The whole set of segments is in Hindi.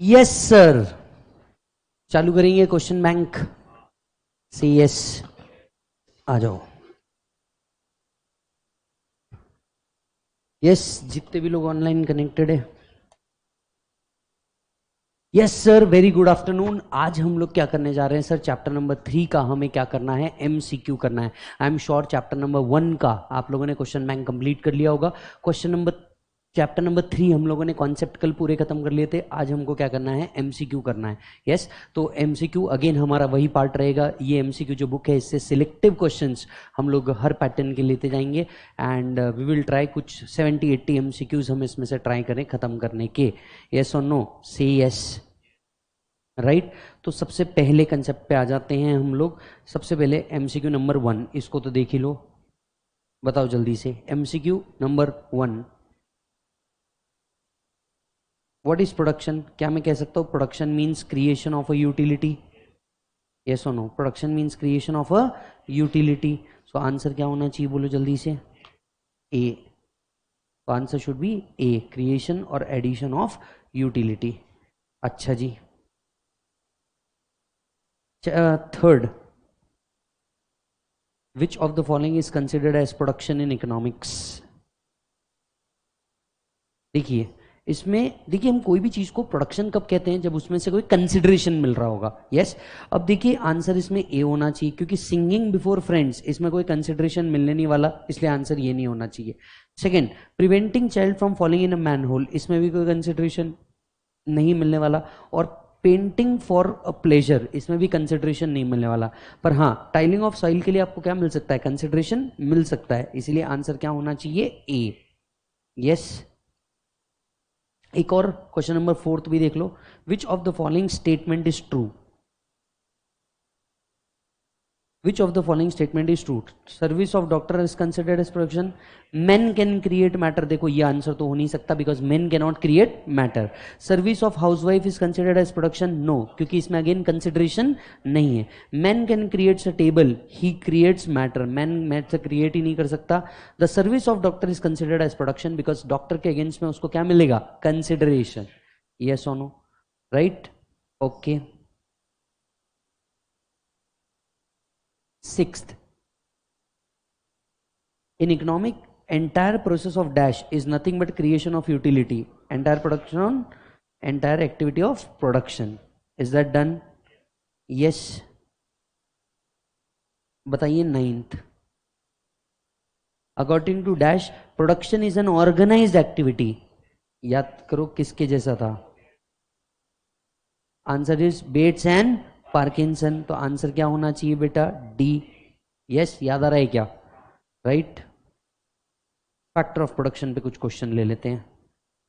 यस सर, चालू करेंगे क्वेश्चन बैंक से। यस, आ जाओ। यस, जितने भी लोग ऑनलाइन कनेक्टेड है। Yes sir, very good afternoon. आज हम लोग क्या करने जा रहे हैं सर? चैप्टर नंबर 3 का हमें क्या करना है? एमसीक्यू करना है। I am sure chapter number 1 का आप लोगों ने क्वेश्चन बैंक कंप्लीट कर लिया होगा। चैप्टर नंबर 3 हम लोगों ने कॉन्सेप्ट कल पूरे खत्म कर लिए थे। आज हमको क्या करना है? एमसीक्यू करना है। यस, तो एमसीक्यू अगेन हमारा वही पार्ट रहेगा। ये एमसीक्यू जो बुक है, इससे सिलेक्टिव क्वेश्चंस हम लोग हर पैटर्न के लेते जाएंगे एंड वी विल ट्राई कुछ 70-80 एमसीक्यूज हम इसमें से ट्राई करें खत्म करने के। यस और नो? से यस, राइट। तो सबसे पहले कंसेप्ट पे आ जाते हैं हम लोग। सबसे पहले एमसीक्यू नंबर 1, इसको तो देख ही लो। बताओ जल्दी से, MCQ number 1, what is production? क्या मैं कह सकता हूं production means creation of a utility? Yes और no? Production means creation of a utility. So answer क्या होना चाहिए? बोलो जल्दी से। ए। तो answer should be A, creation और एडिशन ऑफ यूटिलिटी। अच्छा जी। Third, which of the following is considered as production in economics? देखिए इसमें, देखिए हम कोई भी चीज को प्रोडक्शन कब कहते हैं? जब उसमें से कोई कंसिडरेशन मिल रहा होगा। यस, अब देखिए आंसर इसमें ए होना चाहिए, क्योंकि सिंगिंग बिफोर फ्रेंड्स इसमें कोई कंसिडरेशन मिलने नहीं वाला, इसलिए आंसर ये नहीं होना चाहिए। Second, preventing child from falling in a manhole, इसमें भी कोई कंसिडरेशन नहीं मिलने वाला। और पेंटिंग फॉर अ प्लेजर, इसमें भी कंसिडरेशन नहीं मिलने वाला। पर हाँ, टाइलिंग ऑफ सॉइल के लिए आपको क्या मिल सकता है? कंसिडरेशन मिल सकता है, इसीलिए आंसर क्या होना चाहिए? ए। यस। एक और क्वेश्चन नंबर 4 भी देख लो। Which of the following statement is true? Which of the following statement is true? Service of doctor is considered as production. Men can create matter. देखो ये आंसर तो हो नहीं सकता, because men cannot create matter. Service of housewife is considered as production. No, क्योंकि इसमें again consideration नहीं है. Men can create a table. He creates matter. Man matter create ही नहीं कर सकता. The service of doctor is considered as production because doctor के against में उसको क्या मिलेगा? Consideration. Yes or no? Right? Okay. Sixth, in economic, entire process of dash is nothing but creation of utility. Entire production, entire activity of production. Is that done? Yes. बताइए 9th, according to dash production is an organized activity. याद करो किसके जैसा था? Answer is Betts and Parkinson. तो आंसर क्या होना चाहिए बेटा? डी। यस, याद आ रहा है क्या? राइट। फैक्टर ऑफ प्रोडक्शन पे कुछ क्वेश्चन ले लेते हैं।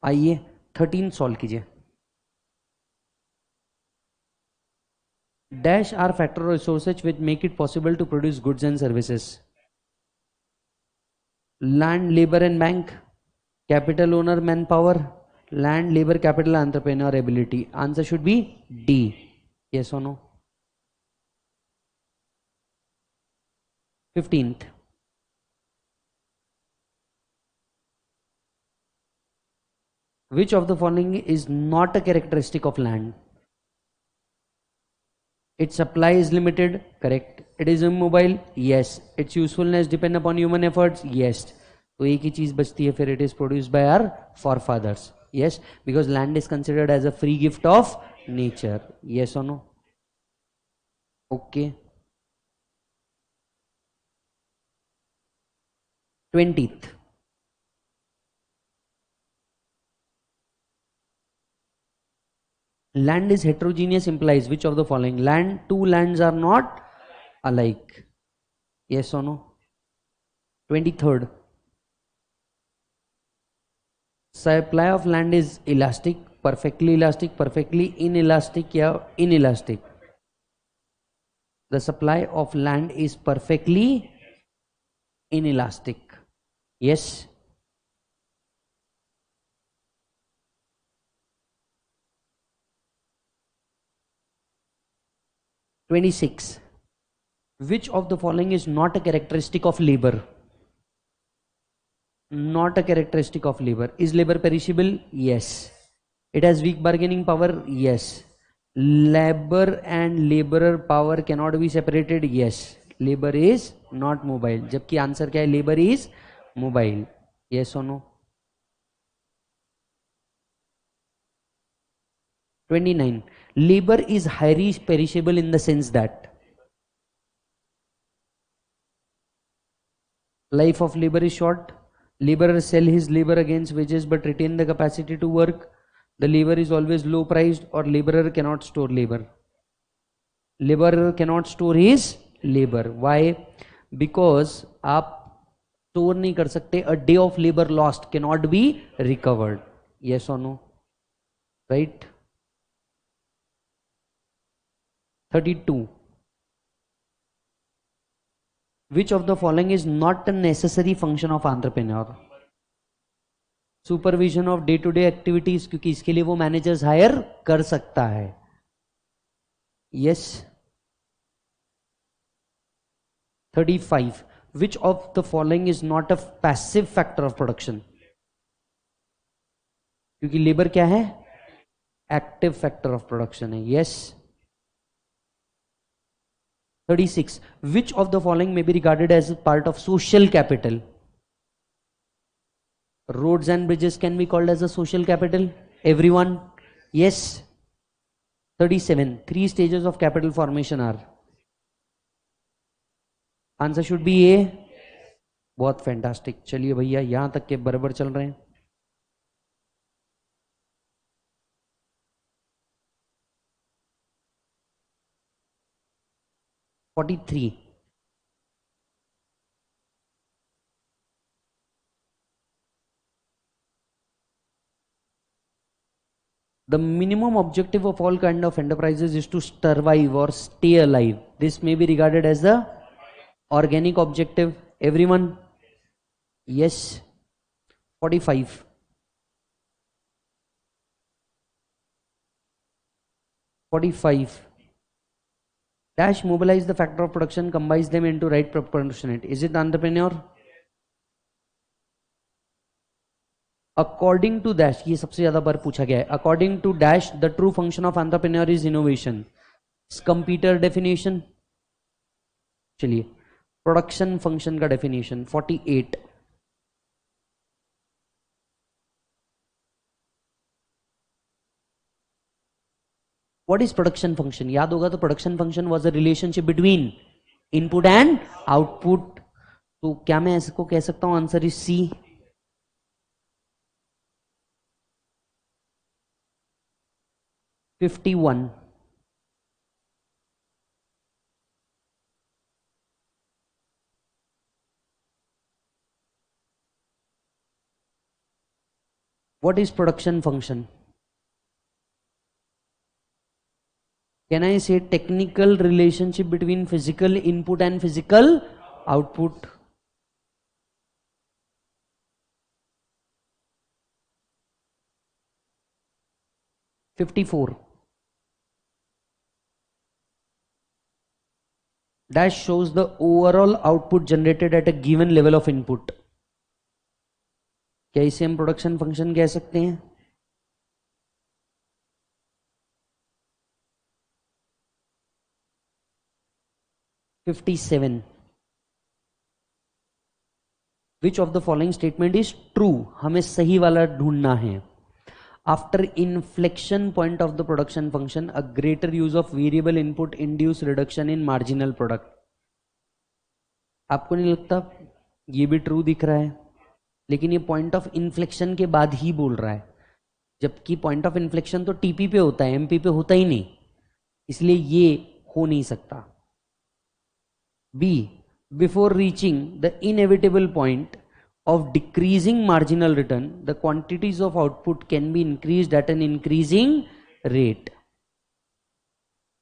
आइए 13 सॉल्व कीजिए। Dash are factor or resources which make it possible to produce goods and services. Land, labour and bank, capital owner, man power, land, labour, capital, entrepreneur ability. Answer should be D. Yes और no? 15th, which of the following is not a characteristic of land? Its supply is limited, correct. It is immobile, yes. Its usefulness depend upon human efforts, yes. तो एक ही चीज बचती है फिर, it is produced by our forefathers, yes, because land is considered as a free gift of nature. Yes or no? Okay. 20th, land is heterogeneous implies which of the following? Land, two lands are not alike. Yes or no? 23rd, supply of land is elastic, perfectly inelastic या inelastic? The supply of land is perfectly inelastic. Yes. (26) Which of the following is not a characteristic of labor? Not a characteristic of labor. Is labor perishable? Yes. It has weak bargaining power, yes. Labor and laborer power cannot be separated, yes. Labor is not mobile, जबकि आंसर क्या है, labor is mobile, yes or no? 29. Labor is highly perishable in the sense that life of labor is short. Laborer sell his labor against wages but retain the capacity to work. The labor is always low priced, or laborer cannot store labor. Laborer cannot store his labor. Why? Because आप स्टोर नहीं कर सकते. A day of labor lost cannot be recovered. Yes or no? Right? 32. Which of the following is not a necessary function of entrepreneur? Supervision of day to day activities, क्योंकि इसके लिए वो मैनेजर्स हायर कर सकता है. Yes. 35. Which of the following is not a passive factor of production? क्योंकि लेबर क्या है, एक्टिव फैक्टर ऑफ प्रोडक्शन है. Yes. 36. Which of the following may be regarded as a part of social capital? Roads and bridges can be called as a social capital. Everyone? Yes. 37. 3 stages of capital formation are. Answer should be A. बहुत फैंटास्टिक. चलिए भैया, यहां तक के बराबर चल रहे हैं. (43) The minimum objective of all kind of enterprises is to survive or stay alive. This may be regarded as the organic objective. Everyone? Yes. 45. Dash mobilize the factor of production, combines them into right proportionate. Is it the entrepreneur? According to dash, ये सबसे ज्यादा बार पूछा गया है. According to dash, the true function of entrepreneur is innovation. Computer definition. चलिए, प्रोडक्शन फंक्शन का definition. 48. What is production function? याद होगा तो production function was a relationship between input and output. तो क्या मैं इसको कह सकता हूं answer is C. 51. What is production function? Can I say technical relationship between physical input and physical output? (54) Dash shows the overall output generated at a given level of input. क्या इसे हम प्रोडक्शन फंक्शन कह सकते हैं? (57) Which of the following statement is true? हमें सही वाला ढूंढना है. After inflection point of the production function, a greater use of variable input induce reduction in marginal product. आपको नहीं लगता ये भी ट्रू दिख रहा है? लेकिन ये पॉइंट ऑफ इन्फ्लेक्शन के बाद ही बोल रहा है, जबकि पॉइंट ऑफ इन्फ्लेक्शन तो टीपी पे होता है, एमपी पे होता ही नहीं, इसलिए ये हो नहीं सकता. B, before reaching the inevitable point of decreasing marginal return, the quantities of output can be increased at an increasing rate.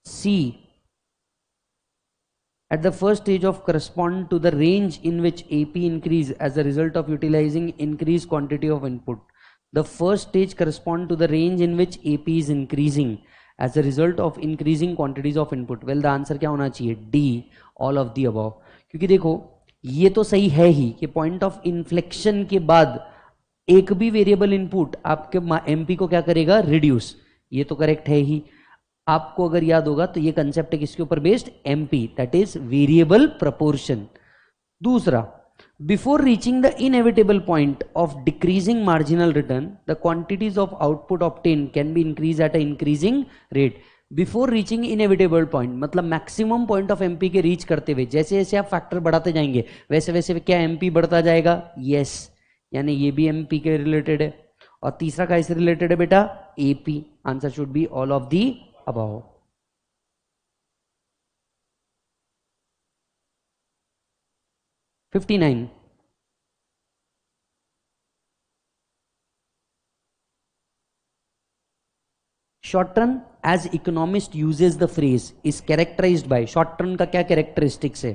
C, at the first stage of correspond to the range in which AP increase as a result of utilizing increased quantity of input. The first stage correspond to the range in which AP is increasing as a result of increasing quantities of input. Well, the answer क्या होना चाहिए? D, all of the above. क्योंकि देखो ये तो सही है ही कि पॉइंट ऑफ इन्फ्लेक्शन के बाद एक भी वेरिएबल इनपुट आपके एमपी को क्या करेगा, रिड्यूस। ये तो करेक्ट है ही। आपको अगर याद होगा तो ये कंसेप्ट है किसके ऊपर based, MP, that is variable proportion. दूसरा, before reaching the inevitable point of decreasing marginal return the quantities of output obtain can be increase at a increasing rate. Before reaching inevitable point मतलब मैक्सिमम पॉइंट ऑफ एमपी के रीच करते हुए जैसे जैसे आप फैक्टर बढ़ाते जाएंगे वैसे वैसे क्या एमपी बढ़ता जाएगा, यस। यानी ये भी एमपी के रिलेटेड है। और तीसरा कैसे रिलेटेड है बेटा, AP. Answer should be all of the above. Fifty nine, short term as economist uses the phrase is characterised by, short term का क्या कैरेक्टरिस्टिक्स है,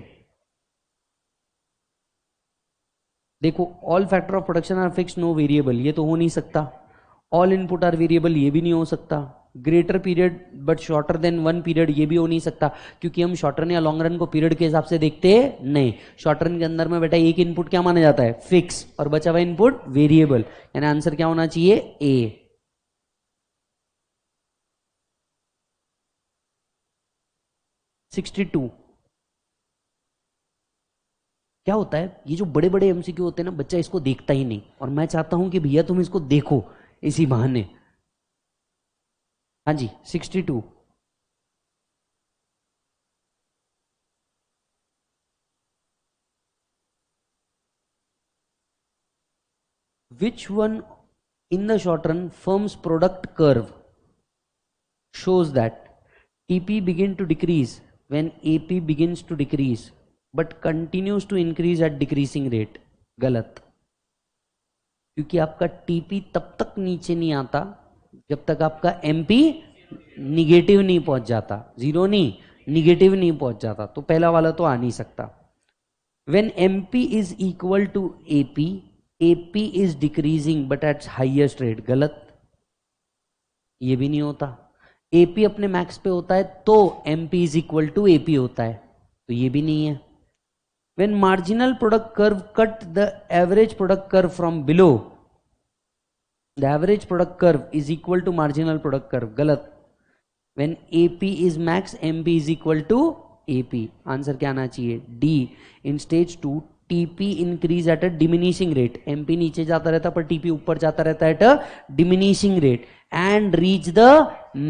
देखो all factor of production are fix no variable, ये तो हो नहीं सकता। ऑल इनपुट आर वेरिएबल, ये भी नहीं हो सकता। Greater period but shorter than one period, ये भी हो नहीं सकता क्योंकि हम शॉर्ट रन या लॉन्ग रन को पीरियड के हिसाब से देखते हैं नहीं। शॉर्ट रन के अंदर में बेटा एक इनपुट क्या माना जाता है, फिक्स, और बचा हुआ इनपुट वेरिएबल। यानी आंसर क्या होना चाहिए, ए। 62, क्या होता है ये जो बड़े बड़े एमसीक्यू होते हैं ना, बच्चा इसको देखता ही नहीं, और मैं चाहता हूं कि भैया तुम इसको देखो इसी बहाने। हाँ जी 62, which one in the short run firm's product curve shows that TP begin to decrease when AP begins to decrease but continues to increase at decreasing rate। गलत, क्योंकि आपका टीपी तब तक नीचे नहीं आता जब तक आपका एमपी निगेटिव नहीं पहुंच जाता, जीरो नहीं, निगेटिव नहीं पहुंच जाता, तो पहला वाला तो आ नहीं सकता। when mp is equal to ap, ap is decreasing but at highest rate। गलत, ये भी नहीं होता। एपी अपने मैक्स पे होता है तो MP is equal to AP होता है, तो ये भी नहीं है। when marginal product curve cut the average product curve from below, the average product curve is equal to marginal product curve। गलत, when AP is max MP is equal to AP। Answer क्या आना चाहिए, D. In stage 2 TP increase at a diminishing rate, MP नीचे जाता रहता पर TP ऊपर जाता रहता at a diminishing rate and reach the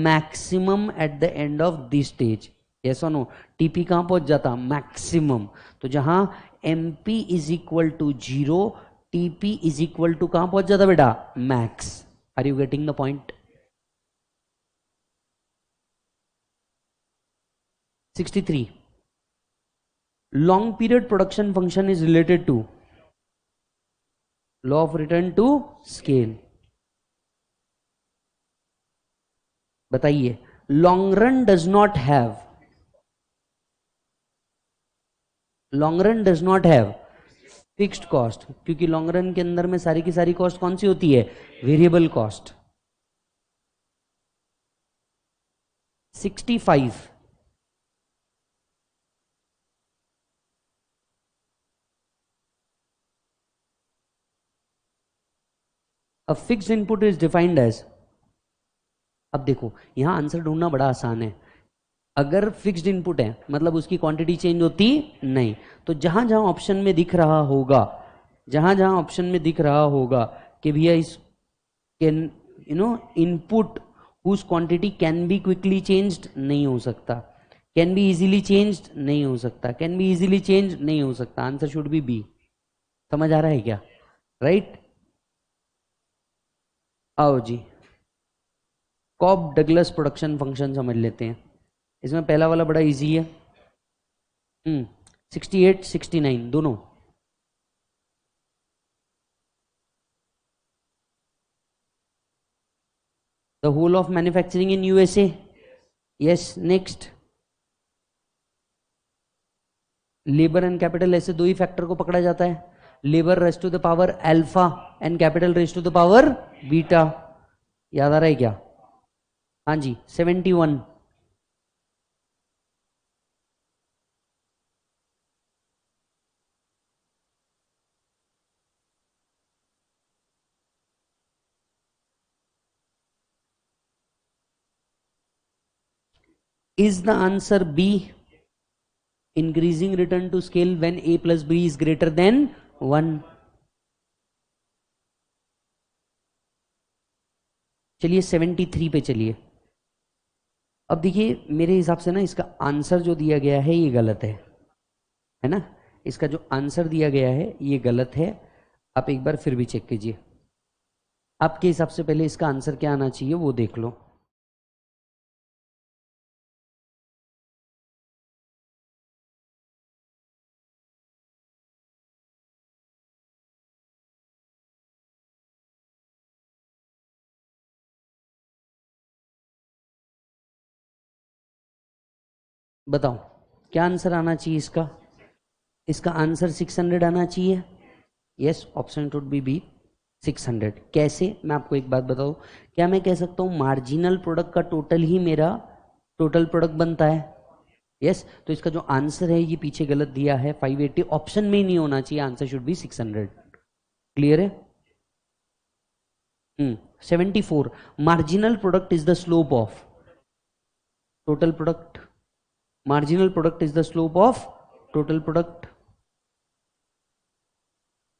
maximum at the end of this stage. Yes और नो, TP कहां पहुंच जाता, मैक्सिमम। तो जहां MP is equal to zero, TP is equal to कहां पहुंच जाता बेटा, max. Are you getting the point. 63, long period production function is related to law of return to scale। बताइए, long run does not have, long run does not have fixed cost, क्योंकि लॉन्ग रन के अंदर में सारी की सारी कॉस्ट कौन सी होती है, variable cost. 65, a fixed input is defined as, अब देखो यहां आंसर ढूंढना बड़ा आसान है। अगर फिक्स्ड इनपुट है मतलब उसकी क्वांटिटी चेंज होती नहीं, तो जहां जहां ऑप्शन में दिख रहा होगा, जहां जहां ऑप्शन में दिख रहा होगा कि भैया इस can input whose quantity can be quickly changed, नहीं हो सकता। कैन बी इजीली चेंज्ड, नहीं हो सकता। कैन बी इजीली चेंज, नहीं हो सकता। Answer should be B. समझ आ रहा है क्या, राइट। आओ जी, कॉब डगलस प्रोडक्शन फंक्शन समझ लेते हैं। इसमें पहला वाला बड़ा इजी है। 68 69 दोनों। The whole of manufacturing in USA, yes. Next, labour and capital, ऐसे दो ही फैक्टर को पकड़ा जाता है, labour raise to the power alpha and capital raise to the power beta. याद आ रहा है क्या, हाँ जी 71, Is the answer B? Increasing return to scale when A plus B is greater than 1. चलिए 73 पे चलिए। अब देखिए मेरे हिसाब से ना इसका आंसर जो दिया गया है ये गलत है ना? इसका जो आंसर दिया गया है ये गलत है। आप एक बार फिर भी चेक कीजिए। आपके हिसाब से पहले इसका आंसर क्या आना चाहिए वो देख लो। बताओ क्या आंसर आना चाहिए इसका? इसका आंसर 600 आना चाहिए। Yes, option should be 600। कैसे? मैं आपको एक बात बताऊं, क्या मैं कह सकता हूं मार्जिनल प्रोडक्ट का टोटल ही मेरा टोटल प्रोडक्ट बनता है? यस, तो इसका जो आंसर है ये पीछे गलत दिया है 580, ऑप्शन में ही नहीं होना चाहिए, आंसर शुड बी 600। क्लियर है? 74 marginal product is the slope of total product. Marginal product is the slope of total product.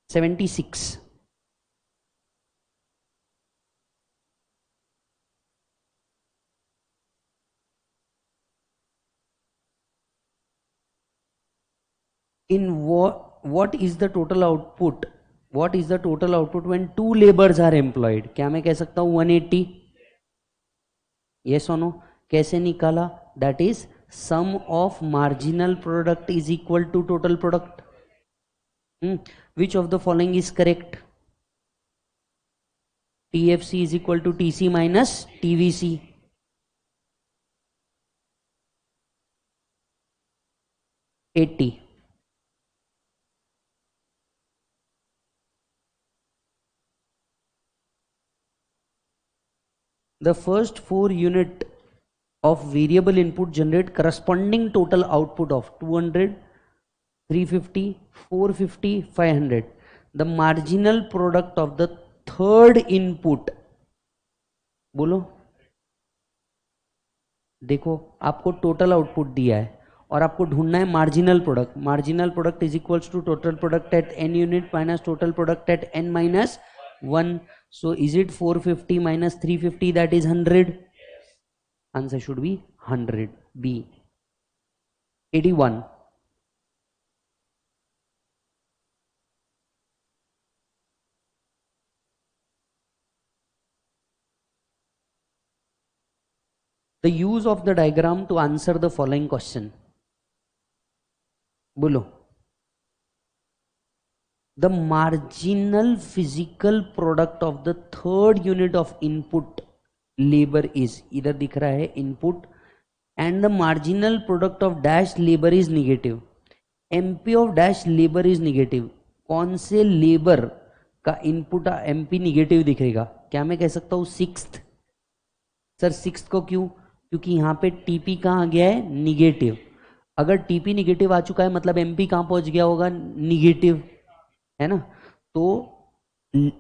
76 in what is the total output? What is the total output when 2 laborers are employed? क्या मैं कह सकता हूं 180? yes or no? कैसे निकाला? that is sum of marginal product is equal to total product. Which of the following is correct? TFC is equal to TC minus TVC. 80. The first 4 unit of variable input generate corresponding total output of 200, 350, 450, 500. The marginal product of the third input, बोलो। देखो आपको टोटल आउटपुट दिया है और आपको ढूंढना है marginal product. Marginal product is equals to total product at n unit minus total product at n minus 1. So is it 450 minus 350, that is 100? Answer should be 100. B. 81. The use of the diagram to answer the following question. बोलो। The marginal physical product of the third unit of input labor is, इधर दिख रहा है input, and the marginal product of dash labor is negative. MP of dash labor is negative. कौन से labor का इनपुट MP निगेटिव दिखेगा? क्या मैं कह सकता हूं 6th? सर 6th को क्यों? क्योंकि यहां पे TP कहां गया है? निगेटिव। अगर TP निगेटिव आ चुका है मतलब MP कहां पहुंच गया होगा? निगेटिव, है ना? तो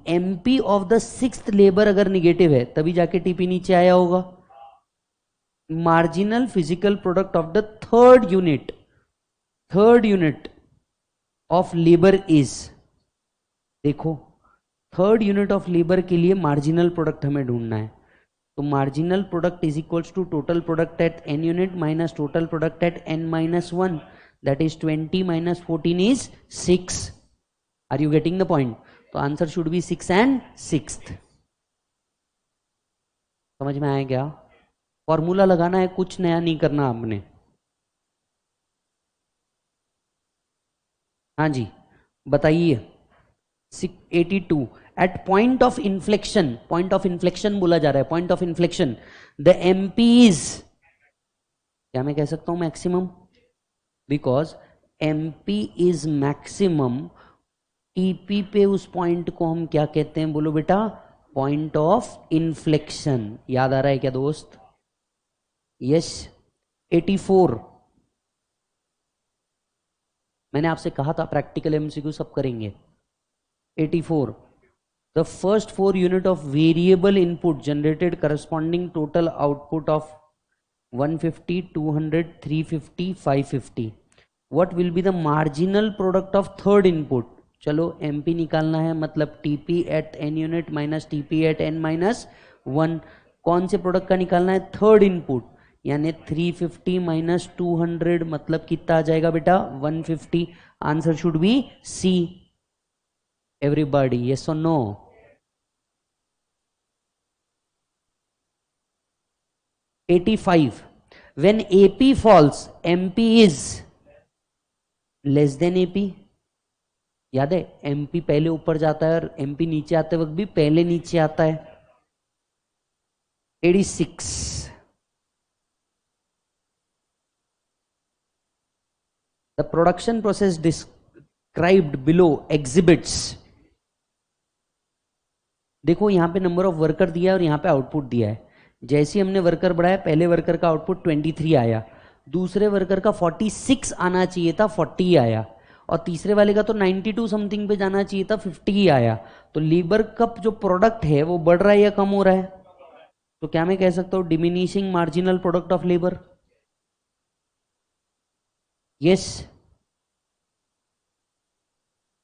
MP of the 6th labour अगर निगेटिव है तभी जाके TP नीचे आया होगा। Marginal physical product of the third unit of labour is, देखो थर्ड यूनिट ऑफ लेबर के लिए मार्जिनल प्रोडक्ट हमें ढूंढना है। तो marginal product is equals to total product at n unit minus total product at n minus 1, that is 20 minus 14 is 6. Are you getting the point? तो answer should B 6 and 6th. समझ में आया क्या? फॉर्मूला लगाना है, कुछ नया नहीं करना आपने। हाँ जी बताइए। 82 at point of inflection, point of inflection बोला जा रहा है, point of inflection the MP is, क्या मैं कह सकता हूं maximum? Because MP is maximum, TP पे उस पॉइंट को हम क्या कहते हैं? बोलो बेटा, पॉइंट ऑफ इन्फ्लेक्शन। याद आ रहा है क्या दोस्त? यस। 84 मैंने आपसे कहा था प्रैक्टिकल MCQ सब करेंगे। 84 the first 4 unit of variable input generated corresponding total output of 150, 200, 350, 550. What will be the marginal product of third input? चलो MP निकालना है, मतलब TP at n unit minus TP at n minus 1. कौन से प्रोडक्ट का निकालना है? Third input. यानी 350 माइनस 200 मतलब कितना आ जाएगा बेटा? 150. Answer should be C. Everybody yes और no? 85. When AP falls, MP is less than AP. याद है, MP पहले ऊपर जाता है और MP नीचे आते वक्त भी पहले नीचे आता है. 86. The production process described below exhibits. देखो यहां पे नंबर ऑफ वर्कर दिया है और यहां पे आउटपुट दिया है. जैसे हमने वर्कर बढ़ाया, पहले वर्कर का आउटपुट 23 आया, दूसरे वर्कर का 46 आना चाहिए था, 40 आया, और तीसरे वाले का तो 92 समथिंग पे जाना चाहिए था, 50 ही आया. तो लेबर का जो प्रोडक्ट है वो बढ़ रहा है या कम हो रहा है? तो क्या मैं कह सकता हूं diminishing marginal product of labour? Yes.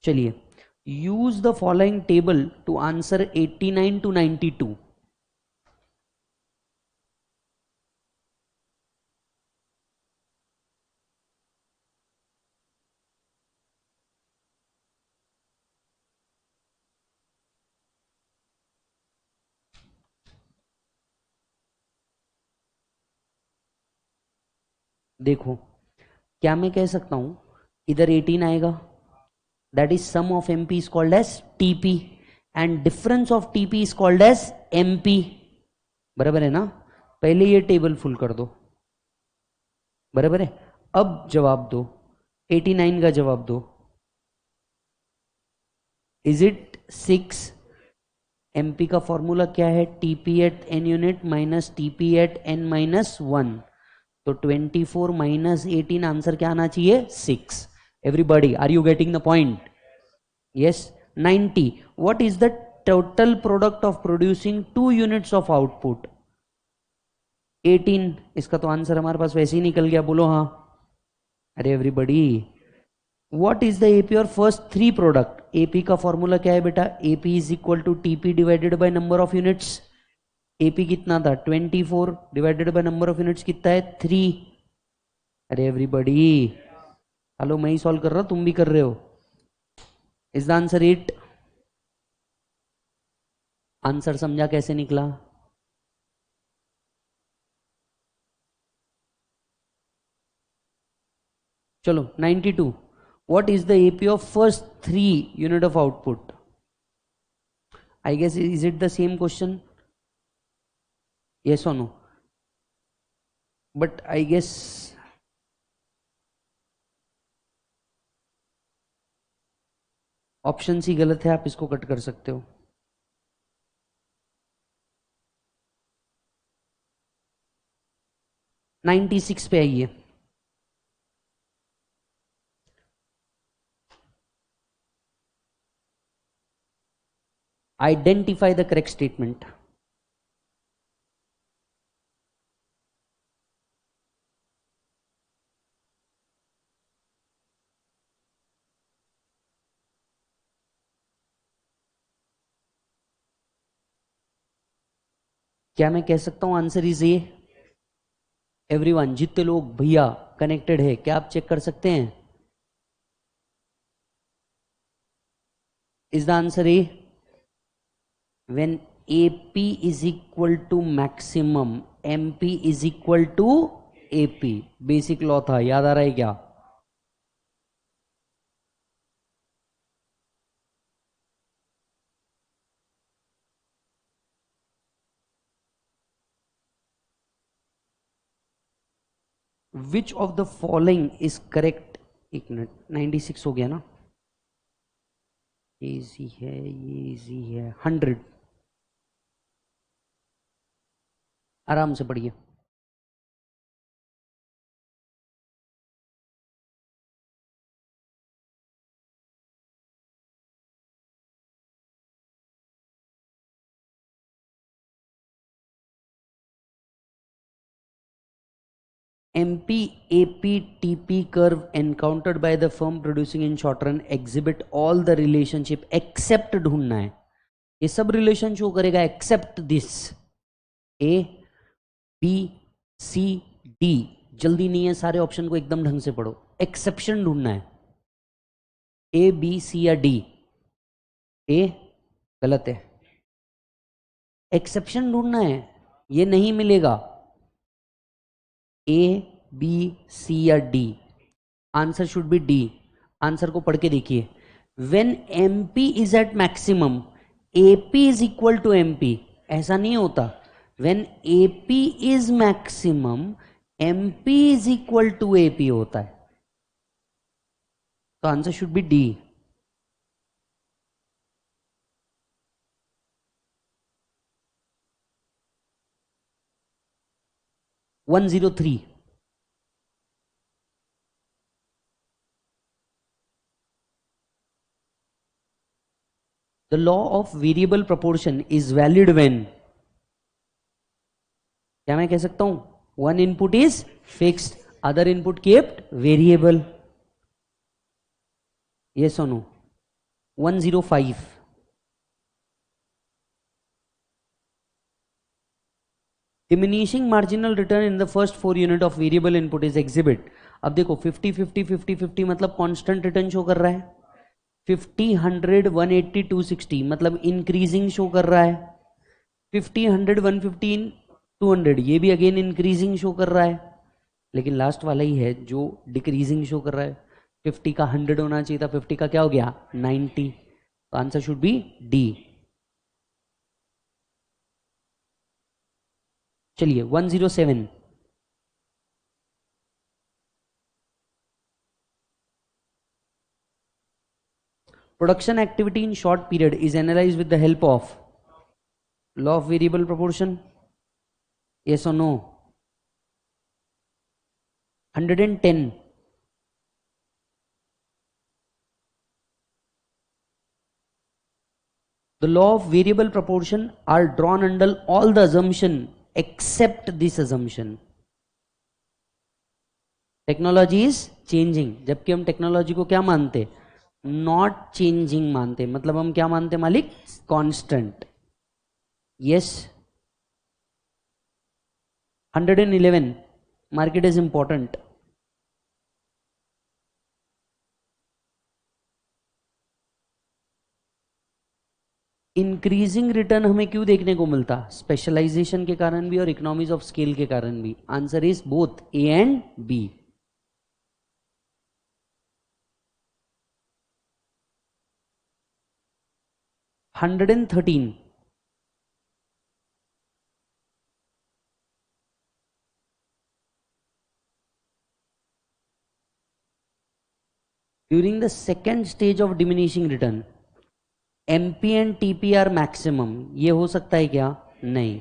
चलिए, use the following table to answer 89 to 92. देखो, क्या मैं कह सकता हूं इधर 18 आएगा, that is sum of MP is called as TP, and difference of TP is called as MP. बराबर है ना? पहले ये टेबल फुल कर दो. बराबर है? अब जवाब दो, 89 का जवाब दो. Is it 6? एमपी का फॉर्मूला क्या है? TP at N unit minus TP at N minus 1. तो 24 माइनस 18, आंसर क्या आना चाहिए? 6. Everybody, are you getting the point? Yes. 90. What is the total product of producing 2 units of output? 18. इसका तो आंसर हमारे पास वैसे ही निकल गया, बोलो हाँ. अरे everybody, what is the AP और फर्स्ट 3 प्रोडक्ट? एपी का फॉर्मूला क्या है बेटा? AP is equal to TP divided by number of units. AP कितना था? 24 divided by number of units कितना है? 3. अरे एवरीबॉडी, हेलो, मैं ही सॉल्व कर रहा हूं, तुम भी कर रहे हो. Is the answer 8? आंसर समझा कैसे निकला? चलो 92. What is the AP of first 3 unit of output? I guess, is it the same question? yes or no? But I guess option C गलत है, आप इसको कट कर सकते हो. नाइन्टी सिक्स पे आइए. Identify the correct statement. क्या मैं कह सकता हूं आंसर इज ए? एवरीवन, जितने लोग भैया कनेक्टेड है, क्या आप चेक कर सकते हैं? Is the answer A? When AP is equal to maximum, MP is equal to AP. Basic law था, याद आ रहा है क्या? Which of the following is correct? एक मिनट, 96 हो गया ना? इजी है, ये इजी है. 100. आराम से पढ़िए. MP, AP, TP curve encountered by the firm producing in short run exhibit all the relationship except ढूंढना है, ये सब रिलेशन शो करेगा except this A, B, C, D। जल्दी नहीं है, सारे ऑप्शन को एकदम ढंग से पढ़ो, एक्सेप्शन ढूंढना है। A, B, C या D? A गलत है, एक्सेप्शन ढूंढना है, ये नहीं मिलेगा। A, B, C या D? Answer should be D। Answer को पढ़ के देखिए, when MP is at maximum AP is equal to MP, ऐसा नहीं होता। When AP is maximum MP is equal to AP होता है, तो answer should be D। One 103। The law of variable proportion is valid when, क्या मैं कह सकता हूं, one input is fixed, other input kept variable? Yes or no? 105। Diminishing marginal return in the first 4 unit of variable input is exhibit। अब देखो 50 50 50 50 मतलब कांस्टेंट रिटर्न शो कर रहा है, 50 100 180 260 मतलब इंक्रीजिंग शो कर रहा है, 50 100 115 200 ये भी अगेन इंक्रीजिंग शो कर रहा है, लेकिन लास्ट वाला ही है जो डिक्रीजिंग शो कर रहा है। 50 का 100 होना चाहिए था, 50 का क्या हो गया 90, तो आंसर शुड बी डी। चलिए 107। Production activity in short period is analyse with the help of law of variable proportion, yes or no? 110। The law of variable proportion are drawn under all the assumption except this assumption। Technology is changing, जबकि हम टेक्नोलॉजी को क्या मानते, नॉट चेंजिंग मानते, मतलब हम क्या मानते मालिक, constant. Yes. 111 market is important. Increasing return हमें क्यों देखने को मिलता, स्पेशलाइजेशन के कारण भी और इकोनॉमीज ऑफ स्केल के कारण भी। Answer is both A and B. Hundred and 13। During the second stage of diminishing return MP and TP are maximum, ये हो सकता है क्या, नहीं।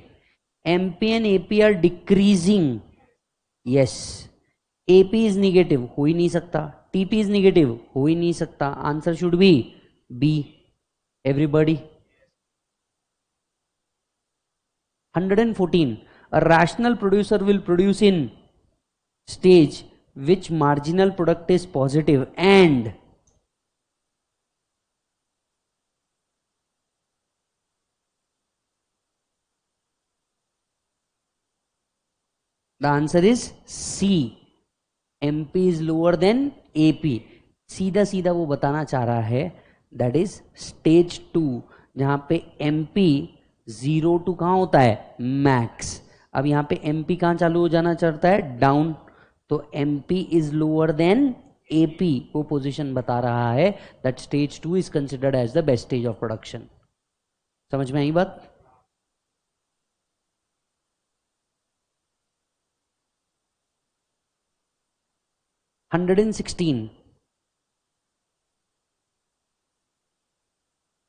MP and AP are decreasing, yes. AP is negative, हो ही नहीं सकता। TP इज निगेटिव, हो ही नहीं सकता। Answer should B B। Everybody. 114। A rational producer will produce in stage which marginal product is positive and the answer is C। MP is lower than AP। सीधा सीधा वो बताना चाह रहा है दैट इज स्टेज 2, जहां पे MP 0 to कहां होता है, मैक्स। अब यहां पे MP कहां चालू हो जाना चाहता है, डाउन, तो MP is lower than AP, वो पोजीशन बता रहा है that stage 2 is considered as the best stage of production. समझ में आई बात? Hundred and 16।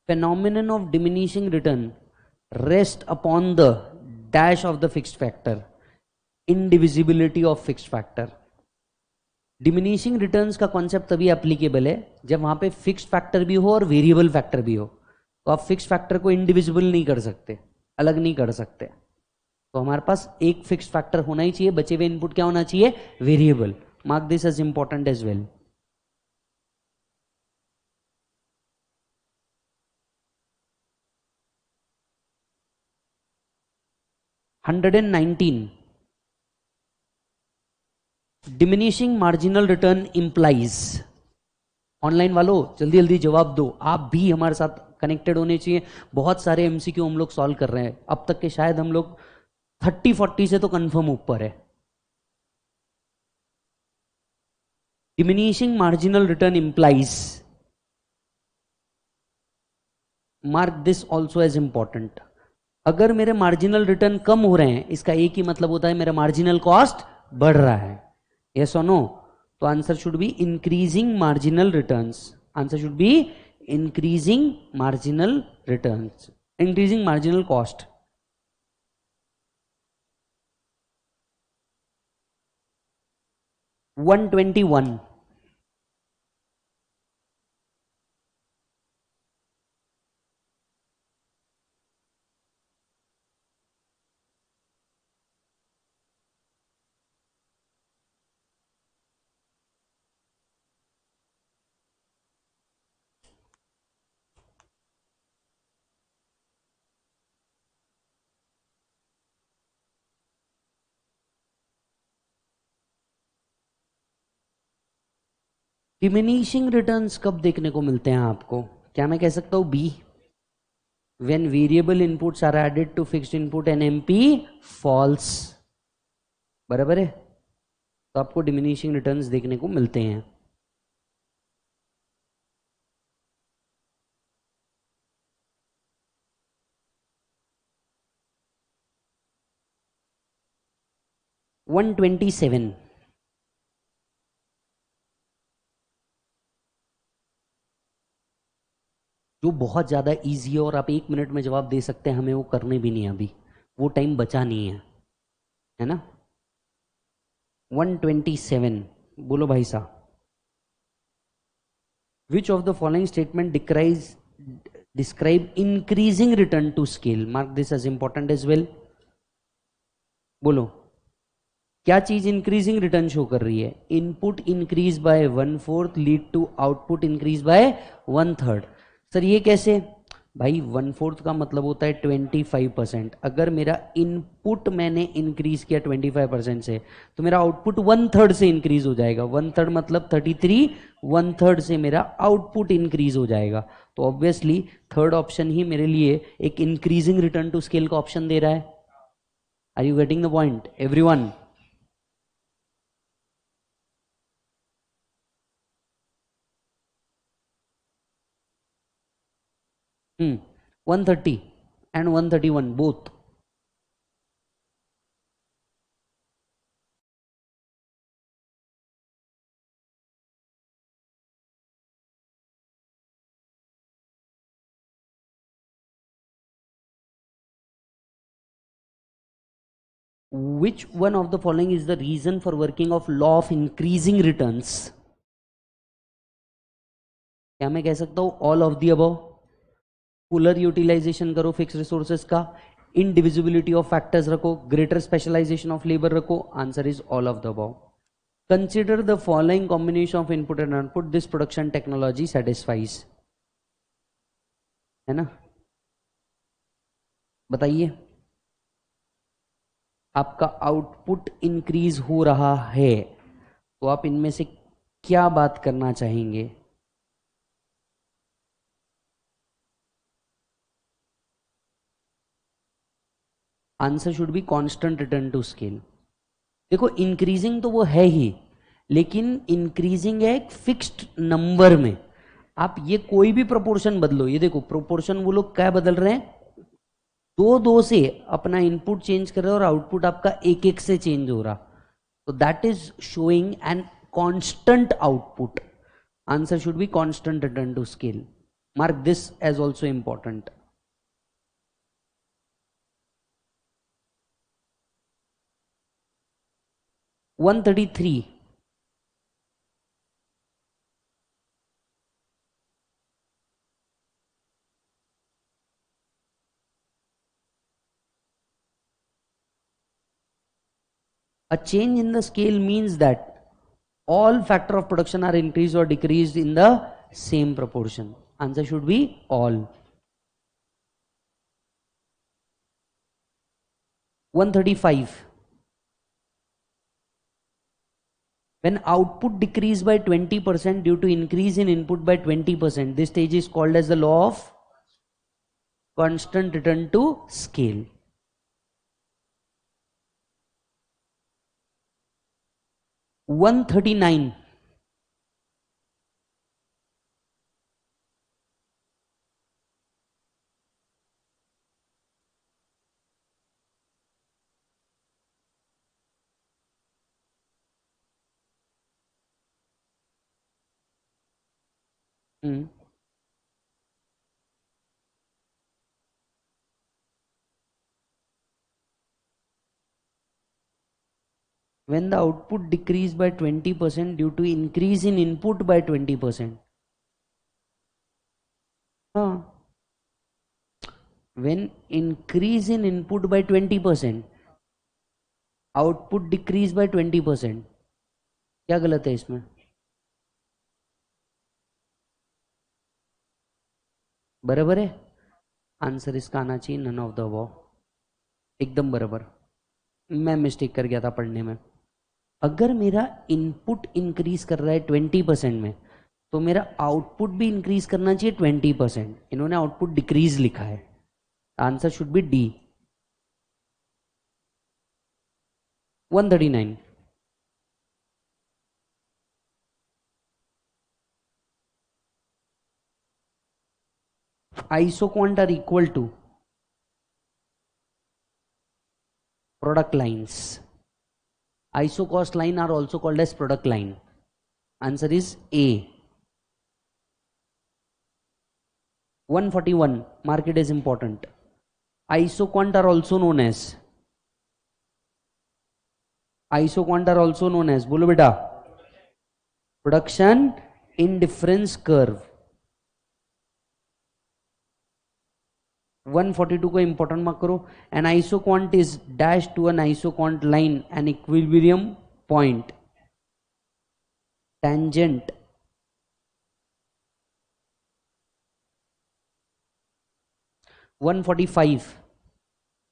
phenomenon of diminishing return rest upon the dash of the fixed factor, indivisibility of fixed factor। Diminishing returns का कॉन्सेप्ट तभी एप्लीकेबल है जब वहां पे फिक्स्ड फैक्टर भी हो और वेरिएबल फैक्टर भी हो, तो आप फिक्स्ड फैक्टर को इंडिविजिबल नहीं कर सकते, अलग नहीं कर सकते। तो हमारे पास एक फिक्स फैक्टर होना ही चाहिए, बचे हुए इनपुट क्या होना चाहिए, variable. Mark this as important as well. Hundred and 119, diminishing marginal return implies. Online वालों जल्दी जल्दी जवाब दो, आप भी हमारे साथ कनेक्टेड होने चाहिए। बहुत सारे एमसीक्यू हम लोग सॉल्व कर रहे हैं अब तक के, शायद हम लोग 30-40 से तो कंफर्म ऊपर है। Diminishing marginal return implies, mark this also as important. अगर मेरे मार्जिनल रिटर्न कम हो रहे हैं, इसका एक ही मतलब होता है मेरा मार्जिनल कॉस्ट बढ़ रहा है। यस और नो? तो answer should be increasing marginal returns. Answer should be increasing marginal returns, increasing marginal cost. 121, diminishing returns कब देखने को मिलते हैं आपको? क्या मैं कह सकता हूं B? When variable inputs are added to fixed input and MP falls. बराबर है? तो आपको डिमिनिशिंग रिटर्न्स देखने को मिलते हैं। वन 127, जो बहुत ज़्यादा इजी है और आप 1 मिनट में जवाब दे सकते हैं, हमें वो करने भी नहीं है अभी, वो टाइम बचा नहीं है ना? 127, बोलो भाई साहब। Which of the following statement describe increasing return to scale? Mark this as important as well. बोलो, क्या चीज इंक्रीजिंग रिटर्न शो कर रही है? Input increase by 1/4 lead to output increase by 1/3। Sir ये कैसे? भाई 1/4 का मतलब होता है 25%। अगर मेरा इनपुट मैंने इंक्रीज किया 25% से, तो मेरा आउटपुट 1/3 से इंक्रीज हो जाएगा। 1/3 मतलब 33, 1/3 से मेरा आउटपुट इंक्रीज हो जाएगा। तो ऑब्वियसली थर्ड ऑप्शन ही मेरे लिए एक इंक्रीजिंग रिटर्न टू स्केल का ऑप्शन दे रहा है। Are you getting the point everyone? 130 and 131 both. Which one of the following is the reason for working of law of increasing returns? क्या मैं कह सकता हूं all of the above? Fuller utilisation करो फिक्स रिसोर्सेज का, इनडिविजिबिलिटी ऑफ फैक्टर्स रखो, ग्रेटर स्पेशलाइजेशन ऑफ लेबर रखो। Answer is all of the above. Consider the following combination of input and output this production technology satisfies. है ना? बताइए, आपका आउटपुट इंक्रीज हो रहा है, तो आप इनमें से क्या बात करना चाहेंगे? Answer should be constant return to scale. देखो इंक्रीजिंग तो वो है ही, लेकिन इंक्रीजिंग है एक फिक्स्ड नंबर में। आप ये कोई भी प्रोपोर्शन बदलो, ये देखो प्रोपोर्शन वो लोग क्या बदल रहे हैं, 2-2 से अपना इनपुट चेंज कर रहे हैं और आउटपुट आपका 1-1 से चेंज हो रहा। तो that is showing an constant output. Answer should be constant return to scale. Mark this as also important. 133, A change in the scale means that all factor of production are increased or decreased in the same proportion. Answer should be all. 135. When output decrease by 20% due to increase in input by 20%, this stage is called as the law of constant return to scale. One 139. When the output decrease by 20% due to increase in input by 20%. When increase in input by 20%, output decrease by 20%. क्या गलत है इसमें? बराबर है? आंसर इसका आना चाहिए नन ऑफ द अबव. एकदम बराबर. मैं मिस्टेक कर गया था पढ़ने में. अगर मेरा इनपुट इंक्रीज कर रहा है 20% में, तो मेरा आउटपुट भी इंक्रीज करना चाहिए 20%. इन्होंने आउटपुट डिक्रीज लिखा है. Answer should be D. 139. Isoquant are equal to product lines. Isocost line are also called as product line. Answer is A. 141. Mark it as important. Isoquant are also known as. Isoquant are also known as. बोलो बेटा. Production indifference curve. 142 को इंपॉर्टेंट मार्क करो. An isoquant is dash to an isoquant line an equilibrium point tangent (145).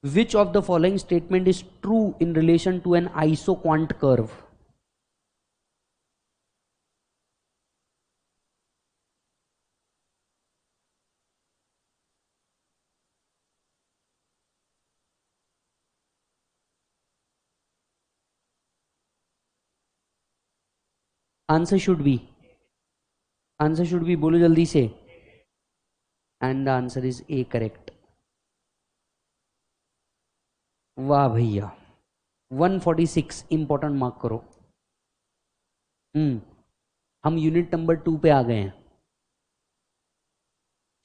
Which of the following statement is true in relation to an isoquant curve? Answer should be. Answer should be. बोलो जल्दी से. And the answer is A, correct. वाह भैया. 146 इंपॉर्टेंट मार्क करो. हम यूनिट नंबर 2 पे आ गए हैं.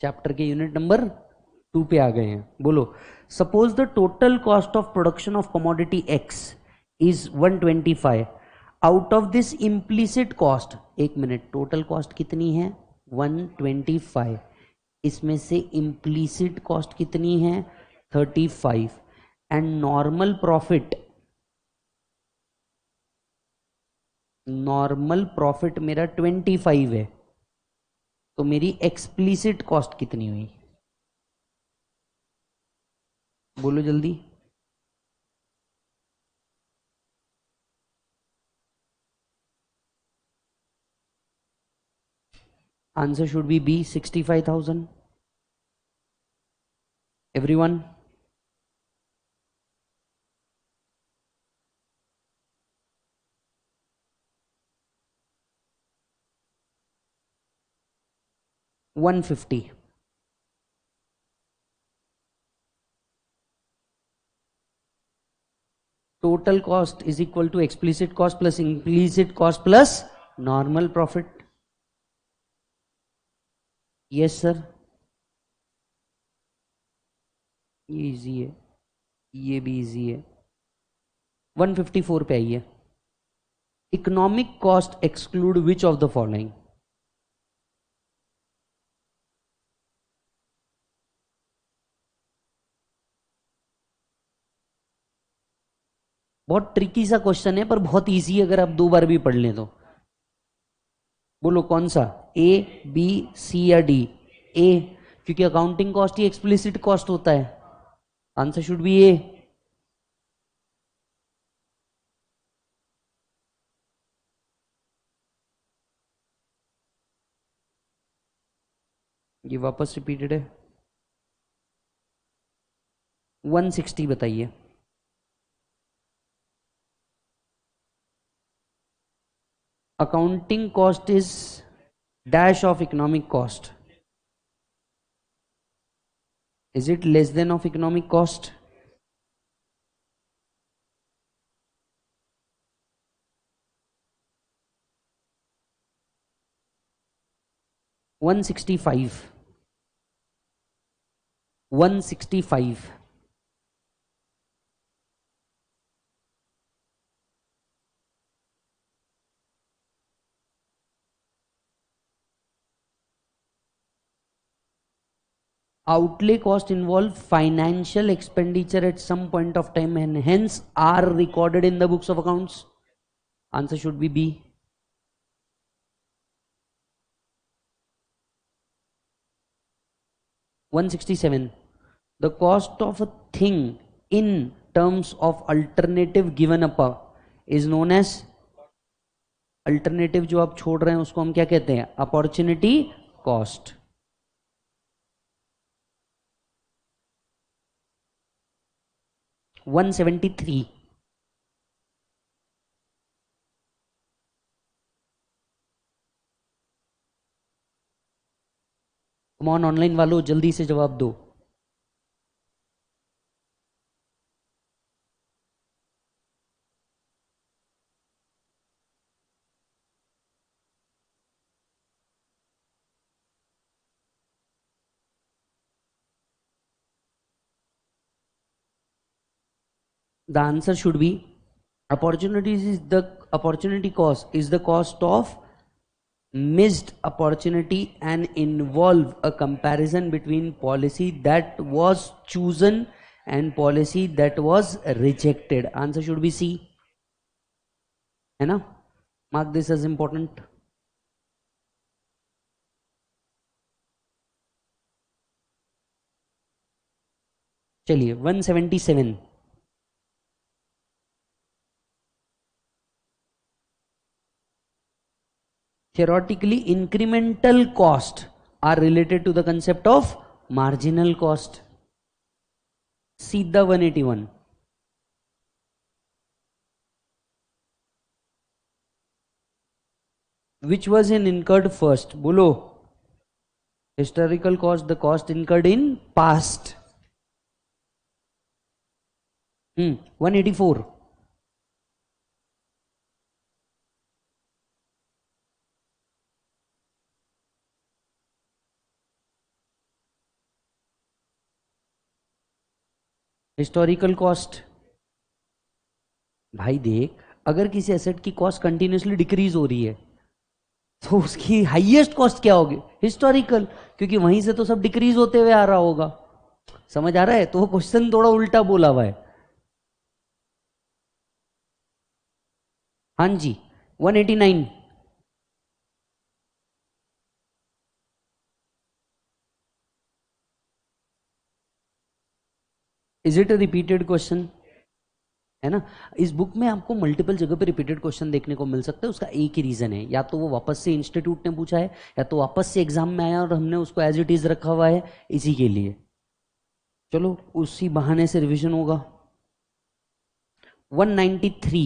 चैप्टर के यूनिट नंबर 2 पे आ गए हैं. बोलो. Suppose the total cost of production of commodity x is 125. Out of this implicit cost, एक मिनट, टोटल कॉस्ट कितनी है? 125. इसमें से इम्प्लीसिट कॉस्ट कितनी है? 35. And normal profit, normal profit मेरा 25 है. तो मेरी एक्सप्लीसिट कॉस्ट कितनी हुई? बोलो जल्दी. Answer should be B, 65,000. Everyone? $150. Total cost is equal to explicit cost plus implicit cost plus normal profit. Yes sir. ये इजी है, ये भी इजी है. 154 पे आइए. Economic cost exclude which of the following? बहुत ट्रिकी सा क्वेश्चन है पर बहुत इजी अगर आप 2 बार भी पढ़ लें तो। बोलो कौन सा, ए बी सी या डी? ए, क्योंकि अकाउंटिंग कॉस्ट ही एक्सप्लिसिट कॉस्ट होता है। आंसर शुड बी ए। ये वापस रिपीटेड है। 160 बताइए। Accounting cost is dash of economic cost. Is it less than of economic cost? One sixty five. Outlay cost involve financial expenditure at some point of time and hence are recorded in the books of accounts. Answer should be B. (167) The cost of a thing in terms of alternative given up is known as, alternative जो आप छोड़ रहे हैं उसको हम क्या कहते हैं? Opportunity cost. (173) come on online वालों जल्दी से जवाब दो। The answer should be opportunity cost is the cost of missed opportunity and involve a comparison between policy that was chosen and policy that was rejected. Answer should be C. है ना? Mark this as important. चलिए 177. Theoretically, incremental cost are related to the concept of marginal cost. सीधा 181. Which was incurred first? बोलो. Historical cost, the cost incurred in past. 184. Historical cost. भाई देख, अगर किसी एसेट की कॉस्ट कंटिन्यूसली डिक्रीज हो रही है तो उसकी हाईएस्ट कॉस्ट क्या होगी? हिस्टोरिकल, क्योंकि वहीं से तो सब डिक्रीज होते हुए आ रहा होगा। समझ आ रहा है? तो वो क्वेश्चन थोड़ा उल्टा बोला हुआ है। हाँ जी 189। Is it a repeated question? है ना? इस बुक में आपको मल्टीपल जगह पे रिपीटेड क्वेश्चन देखने को मिल सकता है। उसका एक ही रीजन है, या तो वो वापस से इंस्टीट्यूट ने पूछा है या तो वापस से एग्जाम में आया और हमने उसको एज इट इज रखा हुआ है इसी के लिए। चलो उसी बहाने से रिवीजन होगा। 193।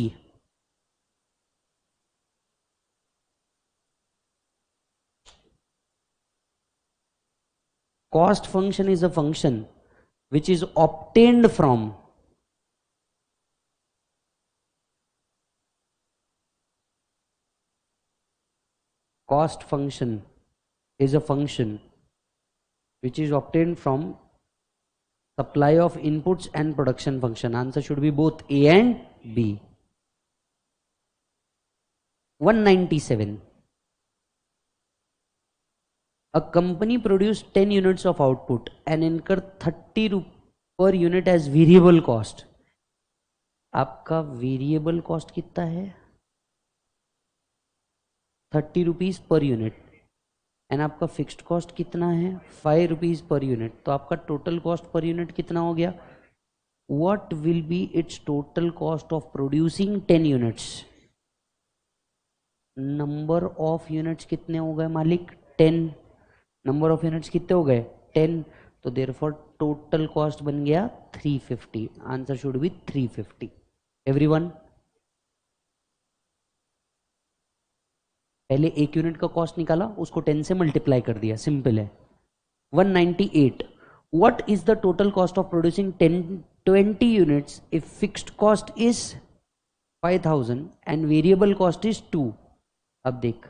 Cost function is a function which is obtained from cost function is a function which is obtained from supply of inputs and production function. Answer should be both A and B. 197. A company produced 10 units of output and incurred 30 per unit as variable cost. आपका वेरिएबल कॉस्ट कितना है 30 रुपीज पर यूनिट एंड आपका फिक्स्ड कॉस्ट कितना है 5 रुपीज पर यूनिट, तो आपका टोटल कॉस्ट पर यूनिट कितना हो गया? What will B it's total cost of producing 10 units? Number of units कितने हो गए मालिक? 10। नंबर ऑफ यूनिट्स कितने हो गए? 10। तो देयरफॉर टोटल कॉस्ट बन गया 350। Answer should B 350। एवरीवन, पहले एक यूनिट का कॉस्ट निकाला, उसको 10 से मल्टीप्लाई कर दिया, सिंपल है। 198। What is the total cost of producing 20 units if fixed cost is 5000 and variable cost is 2? अब देख,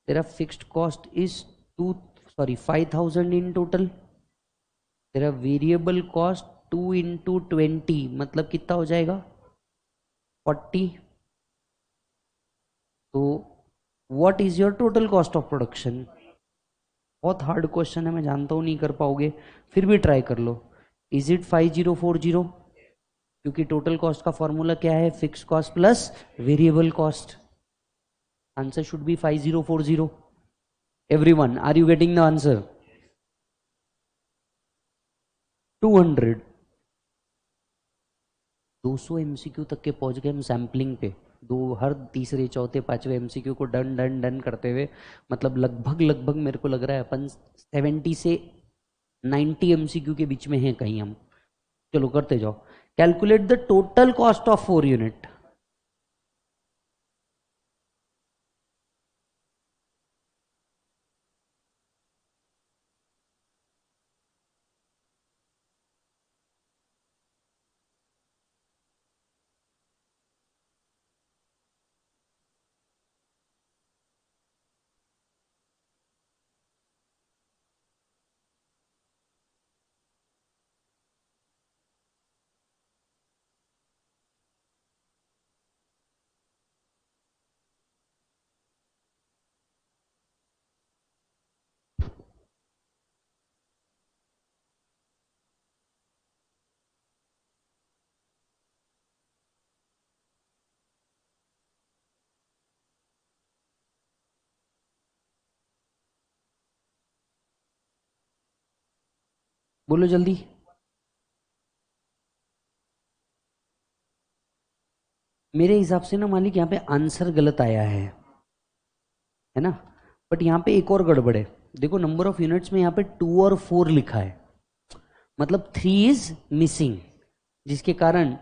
तेरा fixed cost is 5000 in total, तेरा वेरिएबल कॉस्ट 2 इंटू 20 मतलब कितना हो जाएगा? 40। तो what is your total cost of production? बहुत हार्ड क्वेश्चन है, मैं जानता हूं नहीं कर पाओगे, फिर भी ट्राई कर लो। Is it 5040? क्योंकि टोटल कॉस्ट का फॉर्मूला क्या है? Fix cost plus variable cost. Answer should be 5040। Everyone, are you getting the answer? 200 200 MCQ तक के पहुंच गए हम सैम्पलिंग पे। हर तीसरे चौथे पांचवे एमसीक्यू को डन डन डन करते हुए, मतलब लगभग लगभग मेरे को लग रहा है अपन 70 से 90 एमसीक्यू के बीच में हैं कहीं हम। चलो करते जाओ। Calculate the total cost of 4 unit. बोलो जल्दी। मेरे हिसाब से ना मालिक यहाँ पे आंसर गलत आया है ना? बट यहाँ पे एक और गड़बड़ है। देखो नंबर ऑफ यूनिट्स में यहाँ पे 2 और 4 लिखा है, मतलब 3 इज मिसिंग, जिसके कारण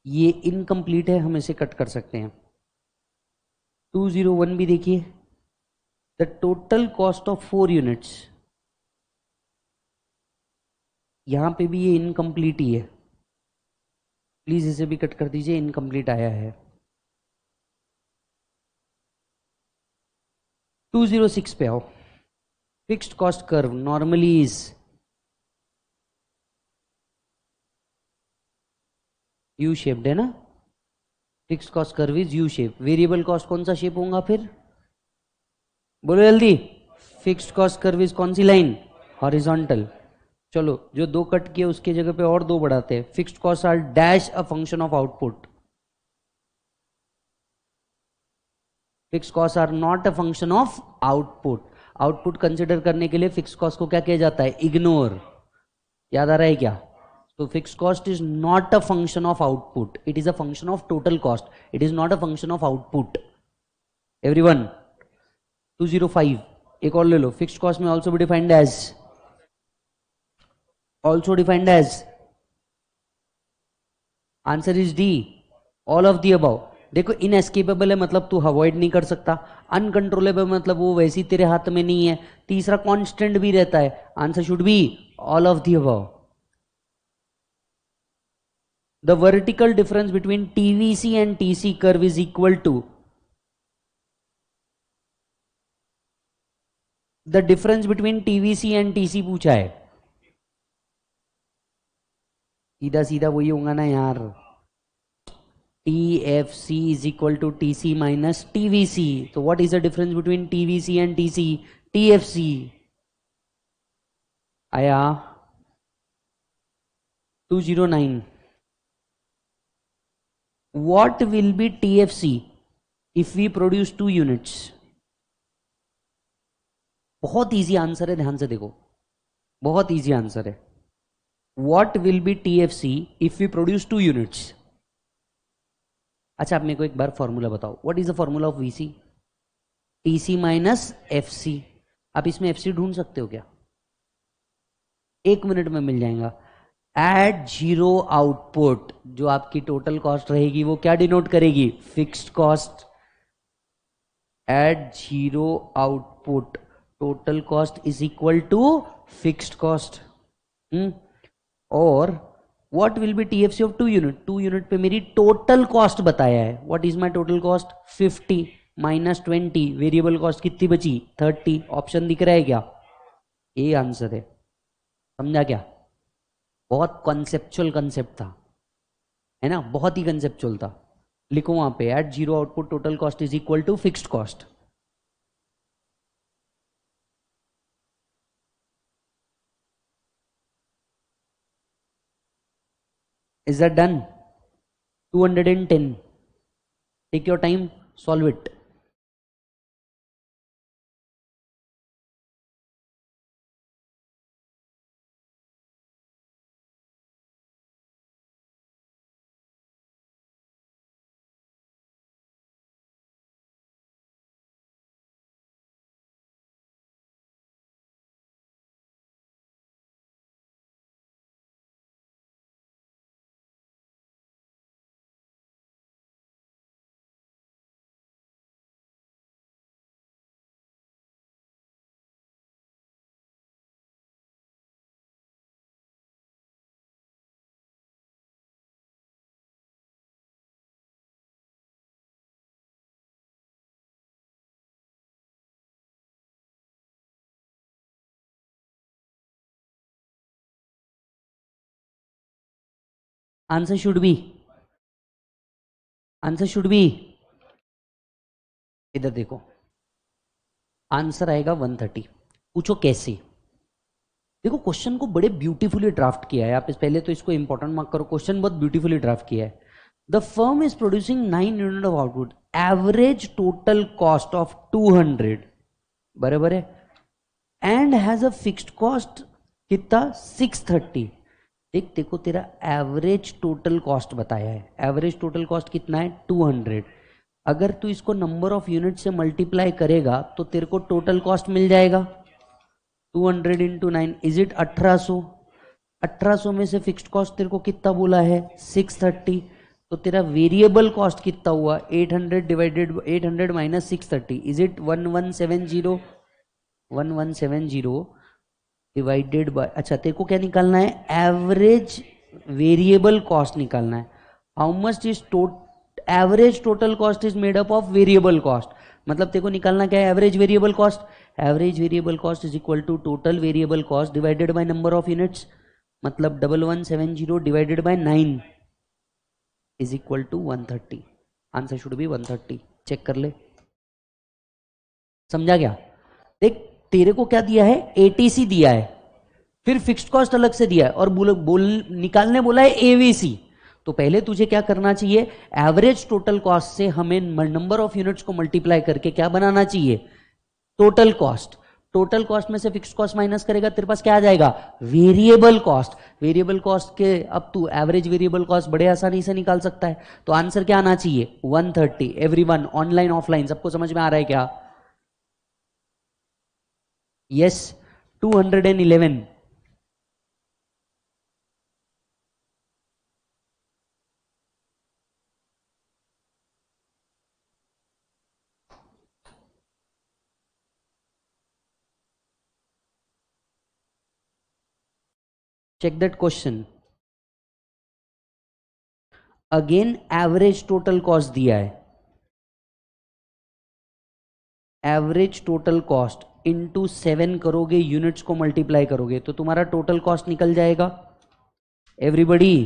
ये इनकम्प्लीट है, हम इसे कट कर सकते हैं। 201 भी देखिए, the total cost of 4 units, यहां पे भी ये इनकम्प्लीट ही है, प्लीज इसे भी कट कर दीजिए, इनकम्प्लीट आया है। 206 पे आओ। Fixed cost curve normally is U shaped है ना? Fixed cost curve is U shape. Variable cost कौन सा शेप होगा फिर? बोलो जल्दी। फिक्स्ड कॉस्ट कर्व इज कौन सी लाइन? हॉरिजॉन्टल। चलो, जो 2 कट किए उसके जगह पे और 2 बढ़ाते हैं। Fixed cost are dash a function of output. Fixed cost are not a function of output. Output consider करने के लिए फिक्स्ड कॉस्ट को क्या किया जाता है? इग्नोर। याद आ रहा है क्या? तो fixed cost is not a function of output, it is a function of total cost, it is not a function of output. Everyone, 205 एक और ले लो। फिक्स्ड कॉस्ट में also defined as answer is D, all of the above. देखो, इनएस्केपेबल है मतलब तू अवॉइड नहीं कर सकता, अनकंट्रोलेबल मतलब वो वैसी तेरे हाथ में नहीं है, तीसरा कांस्टेंट भी रहता है। Answer should be all of the above. The vertical difference between TVC and TC curve is equal to the difference between TVC and TC पूछा है। सीधा सीधा वही होगा ना यार। TFC is equal to TC minus TVC. So what is the difference between TVC and TC? TFC। आया 209। What will be TFC if we produce 2 units? बहुत इजी आंसर है, ध्यान से देखो, बहुत इजी आंसर है। What will be TFC if we produce 2 units? अच्छा, आप मेरे को एक बार फॉर्मूला बताओ, what is the formula of VC? TC minus FC. आप इसमें एफसी ढूंढ सकते हो क्या? 1 मिनट में मिल जाएगा। एट जीरो आउटपुट जो आपकी टोटल कॉस्ट रहेगी वो क्या डिनोट करेगी? Fixed cost. At zero output total cost is equal to fixed cost. और what will be TFC of 2 unit? 2 unit पे मेरी टोटल कॉस्ट बताया है। What is my total cost? 50 minus 20, variable cost कितनी बची? 30। ऑप्शन दिख रहा है क्या? ये आंसर है। समझा क्या? बहुत कॉन्सेप्चुअल कंसेप्ट था, है ना, बहुत ही कंसेप्चुअल था। लिखो वहां पे, at zero output total cost is equal to fixed cost. Is that done? 210। Take your time, solve it. Answer should be, answer should be, इधर देखो, आंसर आएगा 130। पूछो कैसे? देखो क्वेश्चन को बड़े ब्यूटीफुली ड्राफ्ट किया है। आप इस पहले तो इसको इंपॉर्टेंट मार्क करो, क्वेश्चन बहुत ब्यूटीफुली ड्राफ्ट किया है। The firm is producing 9 unit of output, average total cost of 200, बराबर है, and has a fixed cost कितना? 630। देख देखो, तेरा एवरेज टोटल कॉस्ट बताया है। एवरेज टोटल कॉस्ट कितना है? 200। अगर तू इसको नंबर ऑफ यूनिट से मल्टीप्लाई करेगा तो तेरे को टोटल कॉस्ट मिल जाएगा। 200 इंटू 9 इज इट 1800। 1800 में से फिक्स्ड कॉस्ट तेरे को कितना बोला है? 630। तो तेरा वेरिएबल कॉस्ट कितना हुआ? 800 divided 800 minus 630 is it 1170। 1170 divided bye, अच्छा तेरे को क्या निकालना है? एवरेज वेरिएबल कॉस्ट निकालना है। How much is average total cost is made up of variable cost. मतलब तेरे को निकालना क्या है? Average variable cost. Average variable cost is equal to total variable cost divided by number of units. मतलब 1170 divided by 9 is equal to 130। Answer should be 130। Check कर ले, समझा क्या? देख तेरे को क्या दिया है? एटीसी दिया है, फिर फिक्स्ड कॉस्ट अलग से दिया है, और निकालने बोला है एवीसी। तो पहले तुझे क्या करना चाहिए? एवरेज टोटल कॉस्ट से हमें नंबर ऑफ यूनिट्स को मल्टीप्लाई करके क्या बनाना चाहिए? Total cost. टोटल कॉस्ट में से फिक्स्ड कॉस्ट माइनस करेगा, तेरे पास क्या आ जाएगा? Variable cost. वेरिएबल कॉस्ट के अब तू एवरेज वेरिएबल कॉस्ट बड़े आसानी से निकाल सकता है। तो आंसर क्या आना चाहिए? 130। एवरीवन ऑनलाइन ऑफलाइन सबको समझ में आ रहा है क्या? Yes, 211। Check that question again. Average total cost दिया है, एवरेज टोटल कॉस्ट इंटू 7 करोगे, यूनिट्स को मल्टीप्लाई करोगे तो तुम्हारा टोटल कॉस्ट निकल जाएगा। Everybody,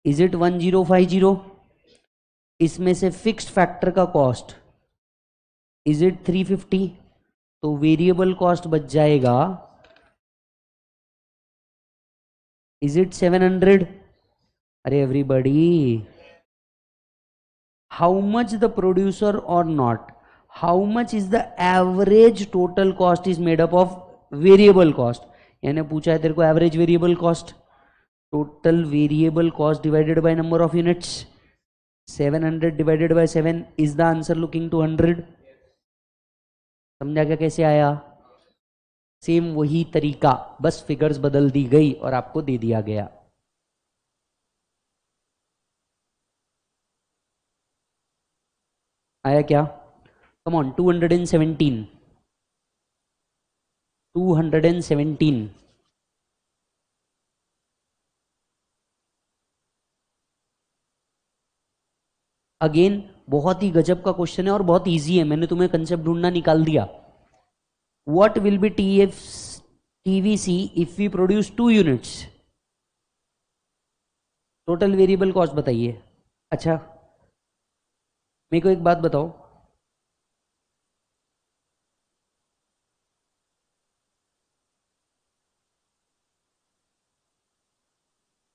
is it 1050? इसमें से फिक्स्ड फैक्टर का कॉस्ट इज इट 350? तो वेरिएबल कॉस्ट बच जाएगा, इज इट 700? अरे everybody, how much the producer और not, how much is the average total cost is made up of variable cost. यानी पूछा है तेरे को average variable cost, total variable cost divided by number of units, 700 divided by 7 is the answer looking to 100। समझा क्या कैसे आया? सेम वही तरीका, बस फिगर्स बदल दी गई और आपको दे दिया गया। आया क्या? Come on, 217, 217। अगेन बहुत ही गजब का क्वेश्चन है और बहुत इजी है, मैंने तुम्हें कंसेप्ट ढूंढना निकाल दिया। What will be TVC if we produce 2 units? Total variable cost बताइए। अच्छा मेरे को एक बात बताओ,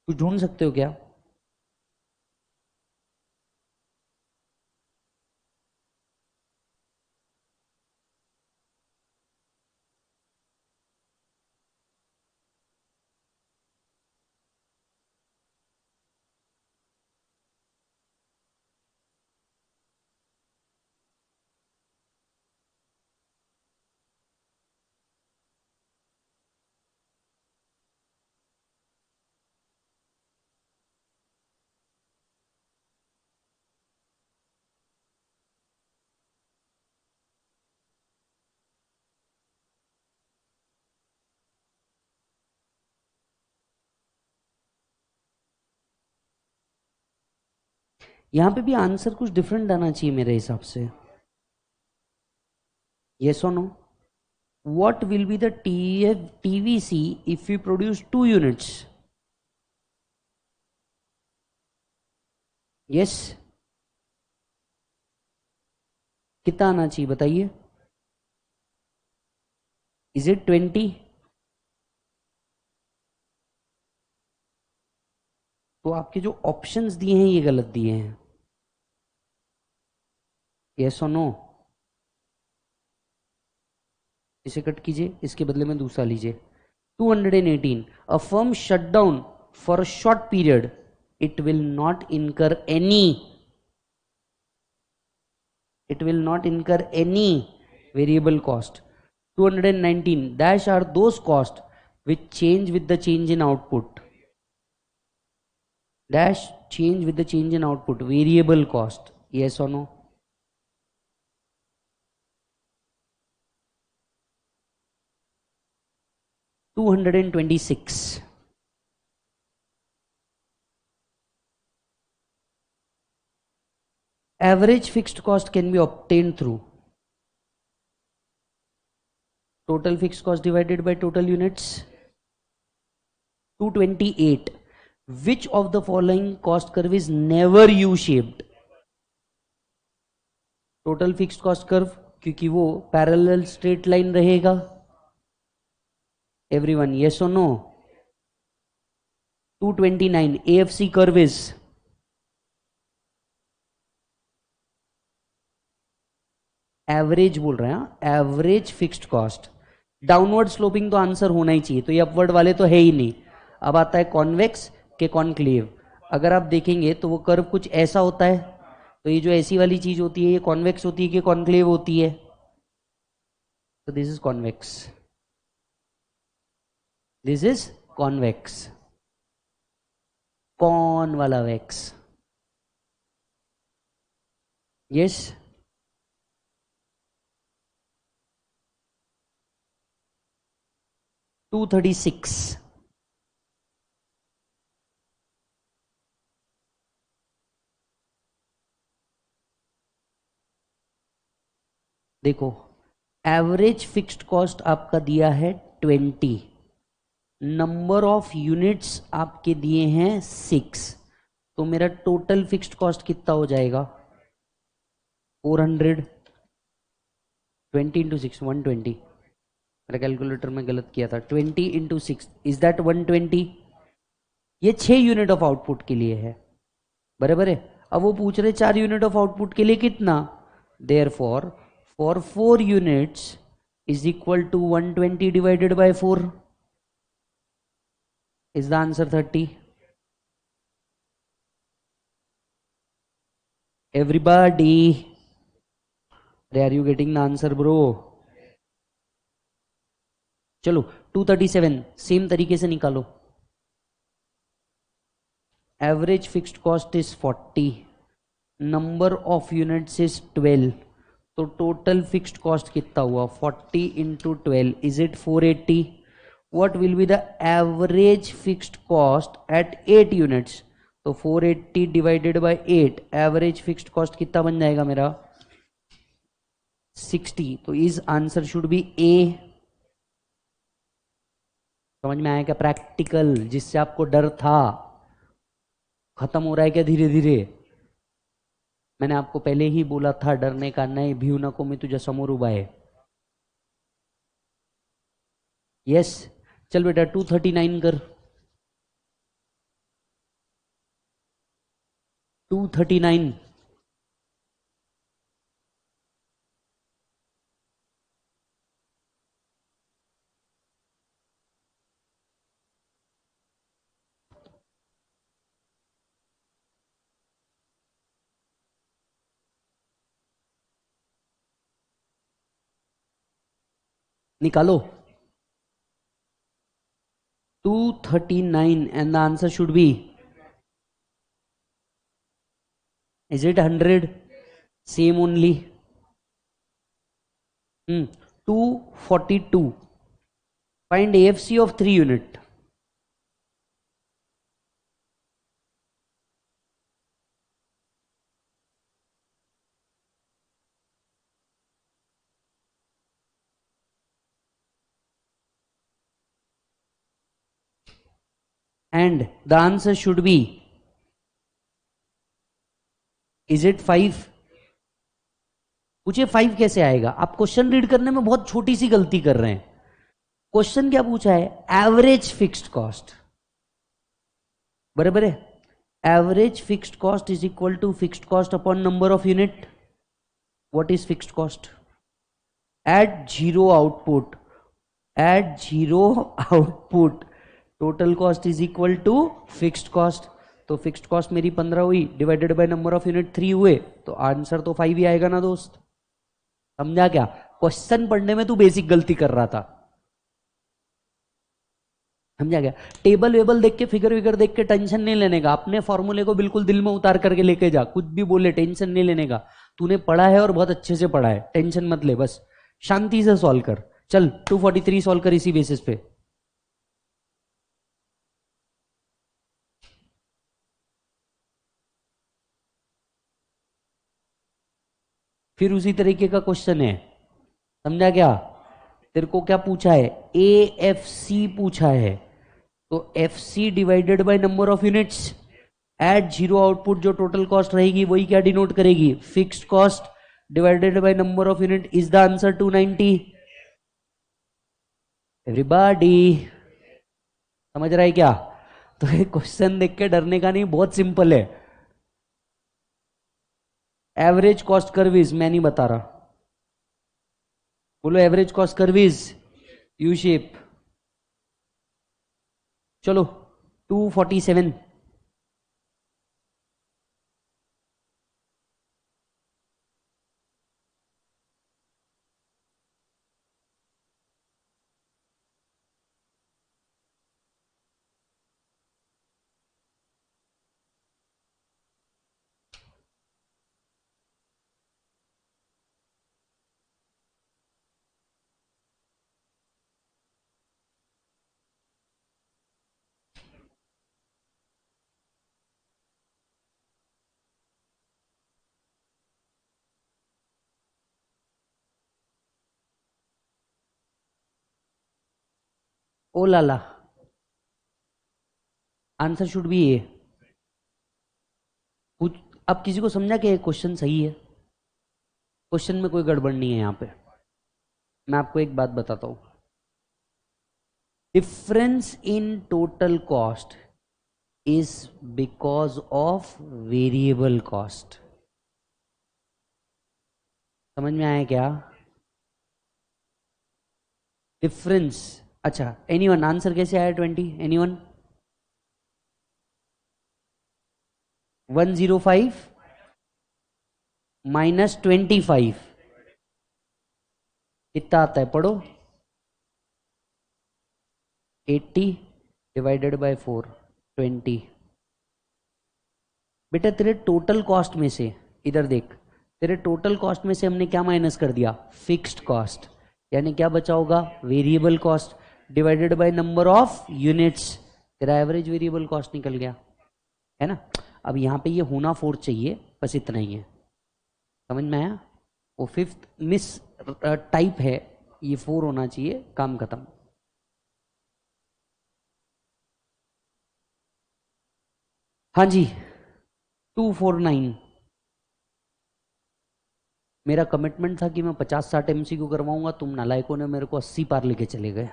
कुछ ढूंढ सकते हो क्या? यहां पे भी आंसर कुछ डिफरेंट आना चाहिए मेरे हिसाब से। यस और no? What will be the TVC if we produce 2 units? Yes, कितना आना चाहिए बताइए? Is it 20? तो आपके जो ऑप्शंस दिए हैं ये गलत दिए हैं। यस और नो? इसे कट कीजिए, इसके बदले में दूसरा लीजिए। 218, a firm shut down for a short period, it will not इनकर any, it will not incur any variable cost. 219, dash are those costs which change with the change in output, dash change with the change in output, variable cost. Yes or no? Two hundred and 26, average fixed cost can be obtained through total fixed cost divided by total units. 228, which of the following cost curve is never U shaped? Total fixed cost curve, क्योंकि वो पैरेलल स्ट्रेट लाइन रहेगा। एवरीवन यस और no? 229, AFC curve is average बोल रहे हैं, average fixed cost. Downward sloping तो आंसर होना ही चाहिए, तो ये अपवर्ड वाले तो है ही नहीं। अब आता है कॉन्वेक्स के कॉन्क्लेव। अगर आप देखेंगे तो वो कर्व कुछ ऐसा होता है, तो ये जो ऐसी वाली चीज होती है ये कॉन्वेक्स होती है कि कॉन्क्लेव होती है? तो this is convex, this is convex, कॉन वाला वेक्स। यस? 236, देखो एवरेज फिक्स्ड कॉस्ट आपका दिया है 20, नंबर ऑफ यूनिट्स आपके दिए हैं 6, तो मेरा टोटल फिक्स्ड कॉस्ट कितना हो जाएगा? 400। 20 इंटू 6 120, मेरा कैलकुलेटर में गलत किया था। 20 इंटू 6 इज दैट 120। ये 6 यूनिट ऑफ आउटपुट के लिए है, बराबर है। अब वो पूछ रहे 4 यूनिट ऑफ आउटपुट के लिए कितना, there for 4 units is equal to 120 divided by 4 is the answer 30. Everybody, are you getting the answer bro? चलो 237 सेम तरीके से निकालो. Average fixed cost is 40, number of units is 12, तो टोटल फिक्स्ड कॉस्ट कितना हुआ 40 into 12 is it 480. What will be the average fixed cost at 8 units, तो 480 divided by 8, average fixed cost कितना बन जाएगा मेरा 60. तो इस आंसर शुड बी ए. समझ में आया क्या? प्रैक्टिकल जिससे आपको डर था खत्म हो रहा है क्या धीरे धीरे? मैंने आपको पहले ही बोला था डरने का नहीं, भीव नको मी तुझ्या समोर उभा आहे. यस, चल बेटा 239 कर. 239. निकालो 239 and the answer should be, is it 100? Same only. 242. Find AFC of 3 unit. And the answer should be, is it 5? पूछे 5 कैसे आएगा? आप क्वेश्चन रीड करने में बहुत छोटी सी गलती कर रहे हैं. क्वेश्चन क्या पूछा है? Average fixed cost. बराबर है? Average fixed cost is equal to fixed cost upon number of unit. What is fixed cost? At zero output, at zero output total cost is equal to fixed cost. तो फिक्स्ड कॉस्ट मेरी 15 हुई, divided by number of unit 3 हुए, तो आंसर तो 5 ही आएगा ना दोस्त. समझा क्या? क्वेश्चन पढ़ने में तू बेसिक गलती कर रहा था. समझा क्या? टेबल वेबल देख के, फिगर विगर देख के टेंशन नहीं लेने का. अपने फॉर्मूले को बिल्कुल दिल में उतार करके लेके जा. कुछ भी बोले टेंशन नहीं लेने का. तूने पढ़ा है और बहुत अच्छे से पढ़ा है, टेंशन मत ले, बस शांति से सॉल्व कर. चल 243 सॉल्व कर इसी बेसिस पे. फिर उसी तरीके का क्वेश्चन है. समझा क्या? तेरे को क्या पूछा है? AFC पूछा है. तो FC divided by number of units at zero output, जो टोटल कॉस्ट रहेगी वही क्या डिनोट करेगी? Fixed cost divided by number of unit. Is the answer 290. Everybody समझ रहा है क्या? तो ये क्वेश्चन देख के डरने का नहीं, बहुत सिंपल है. एवरेज कॉस्ट कर्व इज, मैं नहीं बता रहा. बोलो average cost curve is U shape. चलो 247. ओ लाला, आंसर शुड बी ए. अब किसी को समझा कि क्वेश्चन सही है? क्वेश्चन में कोई गड़बड़ नहीं है. यहां पे मैं आपको एक बात बताता हूं. Difference in total cost is because of variable cost. समझ में आया क्या डिफरेंस? अच्छा, एनीवन आंसर कैसे आया 20? एनीवन? 105 माइनस 25 कितना आता है पढ़ो? 80 डिवाइडेड बाय 4 20। बेटा तेरे टोटल कॉस्ट में से, इधर देख, तेरे टोटल कॉस्ट में से हमने क्या माइनस कर दिया? Fixed cost. यानी क्या बचा होगा? Variable cost divided by number of units. तेरा एवरेज वेरिएबल कॉस्ट निकल गया, है ना? अब यहाँ पे ये होना 4 चाहिए, बस इतना ही है। समझ में आया? वो फिफ्थ मिस टाइप है, ये 4 होना चाहिए, काम खत्म। हाँ जी, 249। मेरा कमिटमेंट था कि मैं 50-60 MCQ करवाऊंगा, तुम नालायकों ने मेरे को 80 पार लेके चले गए।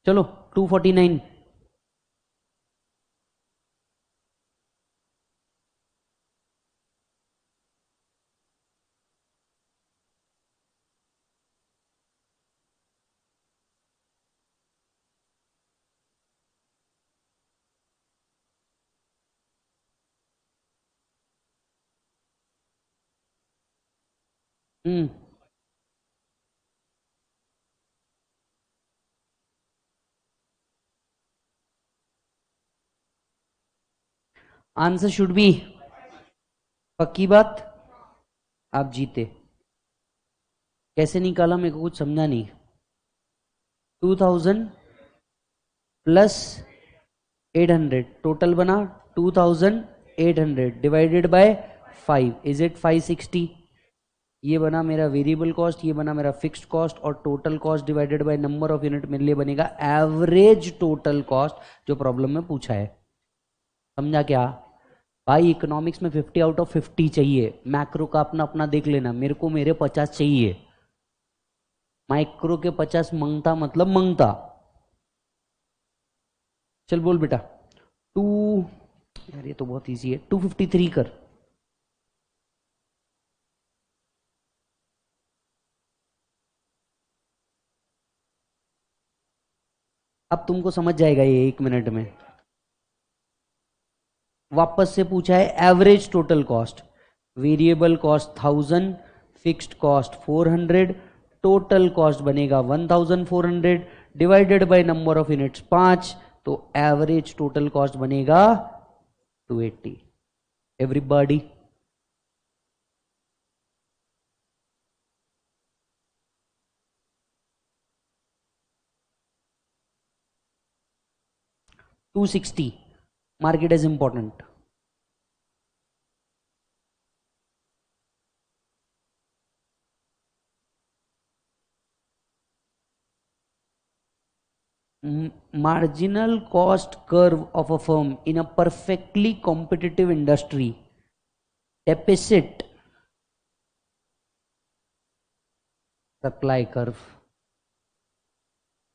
चलो 249। हम्म, आंसर शुड बी, पक्की बात, आप जीते। कैसे निकाला मेरे को कुछ समझा नहीं। 2000 प्लस 800 टोटल बना 2800 डिवाइडेड बाय 5 इज इट 560। ये बना मेरा वेरिएबल कॉस्ट, ये बना मेरा फिक्स्ड कॉस्ट, और total cost divided by number of unit मेरे लिए बनेगा एवरेज टोटल कॉस्ट, जो प्रॉब्लम में पूछा है। समझा क्या भाई? इकोनॉमिक्स में 50 आउट ऑफ 50 चाहिए। मैक्रो का अपना अपना देख लेना, मेरे को मेरे 50 चाहिए। माइक्रो के 50 मंगता मतलब मंगता। चल बोल बेटा। टू, यार ये तो बहुत इजी है, 253 कर। अब तुमको समझ जाएगा ये 1 मिनट में। वापस से पूछा है average total cost, variable cost 1000, fixed cost 400, total cost बनेगा 1400 divided by number of units 5, तो एवरेज टोटल कॉस्ट बनेगा 280। Everybody? 260, mark it as important. Marginal cost curve of a firm in a perfectly competitive industry, deficit supply curve.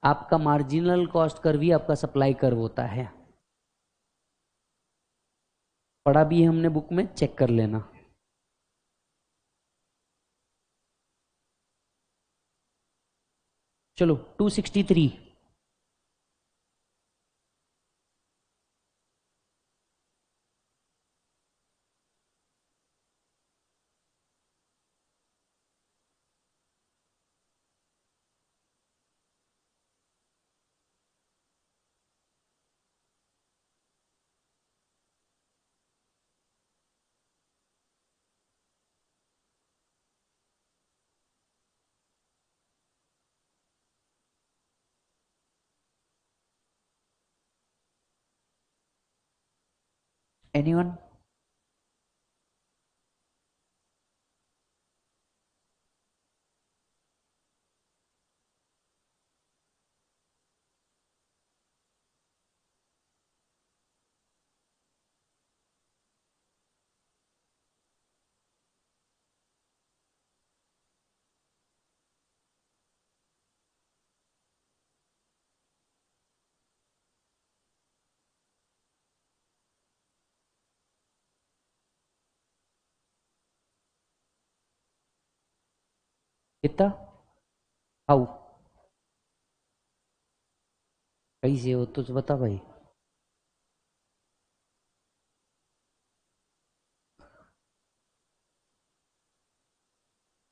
आपका मार्जिनल कॉस्ट कर्व ही आपका सप्लाई कर्व होता है। पढ़ा भी है हमने बुक में, चेक कर लेना। चलो 263। एनीवन? कितना? हाउ? कैसे हो तो बता भाई।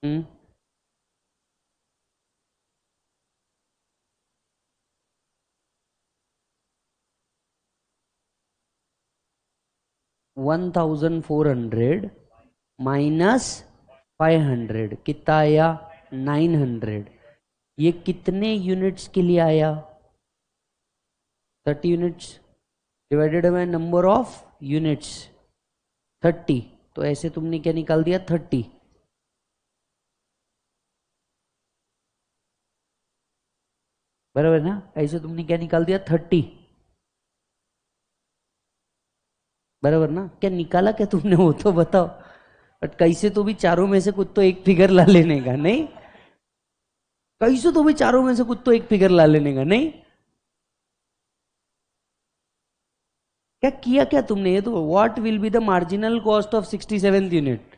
हम्म। 1400 माइनस 500 कितना आया? 900। ये कितने यूनिट्स के लिए आया? 30 units divided by number of units 30। तो ऐसे तुमने क्या निकाल दिया? 30। बराबर ना? ऐसे तुमने क्या निकाल दिया? 30। बराबर ना? क्या निकाला क्या तुमने वो तो बताओ। बट कैसे तो भी चारों में से कुछ तो एक फिगर ला लेने का नहीं। कैसे तो भी चारों में से कुछ तो एक फिगर ला लेने का नहीं। क्या किया क्या तुमने? ये तो what will be the marginal cost of 67th unit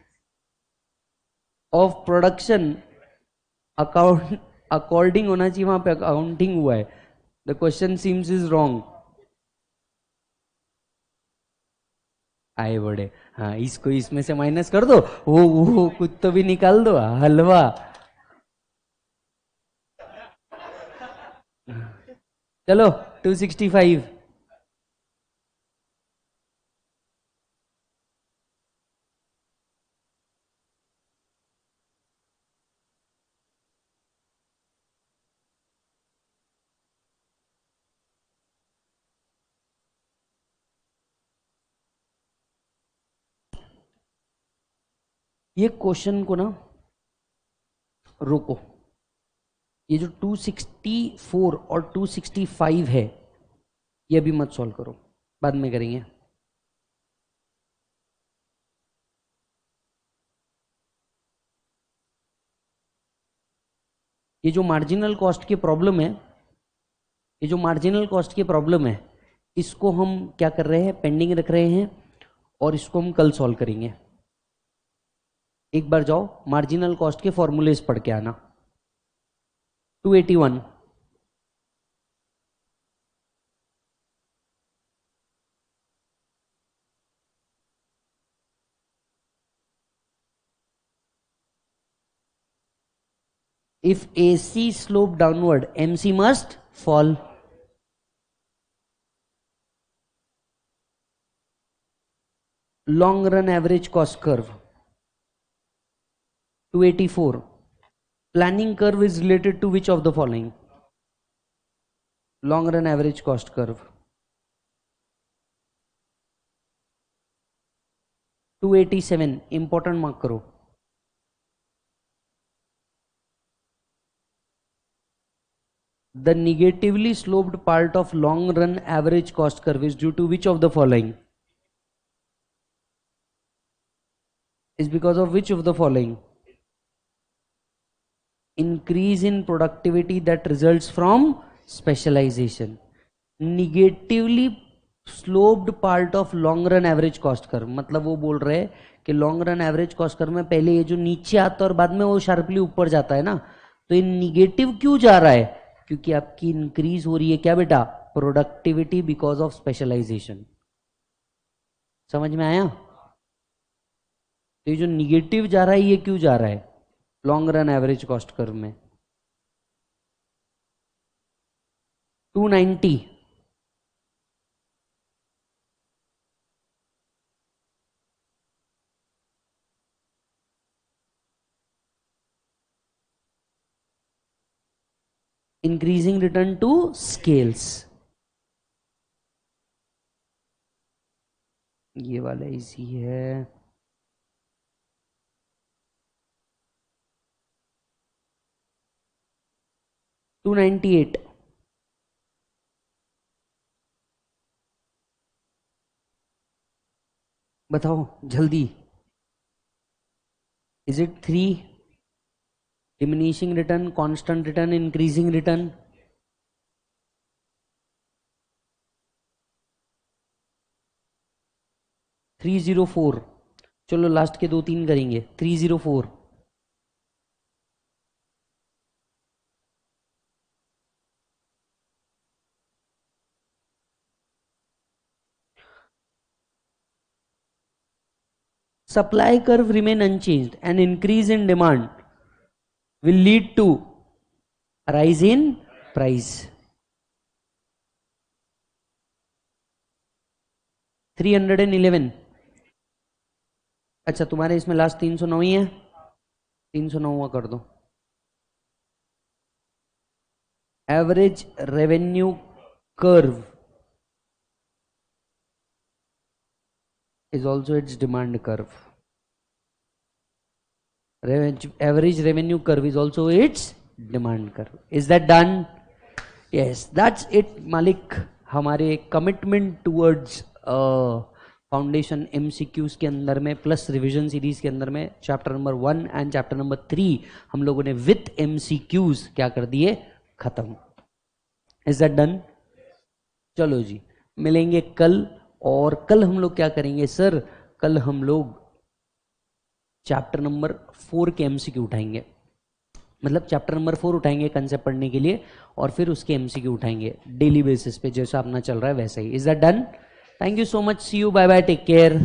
of production account according होना चाहिए, वहां पे अकाउंटिंग हुआ है। The question seems is wrong. आए बड़े। हाँ, इसको इसमें से माइनस कर दो। वो कुछ तो भी निकाल दो हलवा। चलो 265। ये क्वेश्चन को ना रोको। ये जो 264 और 265 है, ये अभी मत सॉल्व करो, बाद में करेंगे। ये जो मार्जिनल कॉस्ट की प्रॉब्लम है, ये जो मार्जिनल कॉस्ट की प्रॉब्लम है, इसको हम क्या कर रहे हैं? पेंडिंग रख रहे हैं और इसको हम कल सॉल्व करेंगे। एक बार जाओ मार्जिनल कॉस्ट के फॉर्मूलेस पढ़ के आना। 281। If AC slope downward, MC must fall. Long run average cost curve 284. Planning curve is related to which of the following? Long run average cost curve 287. Important mark करो। The negatively sloped part of long run average cost curve is due to which of the following? Is because of which of the following? Increase in productivity that results from specialization. Negatively sloped part of long run average cost curve, मतलब वो बोल रहे हैं कि long run average cost curve में पहले ये जो नीचे आता है और बाद में वो शार्पली ऊपर जाता है ना, तो ये निगेटिव क्यों जा रहा है? क्योंकि आपकी इंक्रीज हो रही है क्या बेटा? Productivity because of specialisation. समझ में आया? तो ये जो निगेटिव जा रहा है, ये क्यों जा रहा है long run average cost curve में? 290। इंक्रीजिंग रिटर्न टू स्केल्स, ये वाला इजी है। 298। बताओ जल्दी। Is it 3, diminishing return, constant return, increasing return? 304। चलो लास्ट के दो तीन करेंगे। 304। supply curve remain unchanged, an increase in demand will lead to a rise in price. 311. अच्छा, तुम्हारे इसमें लास्ट 309 ही है, 309 कर दो. Average revenue curve is also its demand curve. Average revenue curve is also its demand curve. Is that done? Yes, that's it, Malik. हमारे कमिटमेंट टूवर्ड्स फाउंडेशन MCQs के अंदर में प्लस रिवीजन सीरीज के अंदर में chapter number 1 and chapter number 3 हम लोगों ने विथ MCQs क्या कर दिए, खत्म. Is that done? चलो जी, मिलेंगे कल. और कल हम लोग क्या करेंगे सर? कल हम लोग चैप्टर नंबर 4 के MCQ उठाएंगे. मतलब चैप्टर नंबर 4 उठाएंगे कंसेप्ट पढ़ने के लिए, और फिर उसके MCQ उठाएंगे डेली बेसिस पे, जैसा अपना चल रहा है वैसे ही. Is that done? Thank you so much. See you. Bye bye. Take care.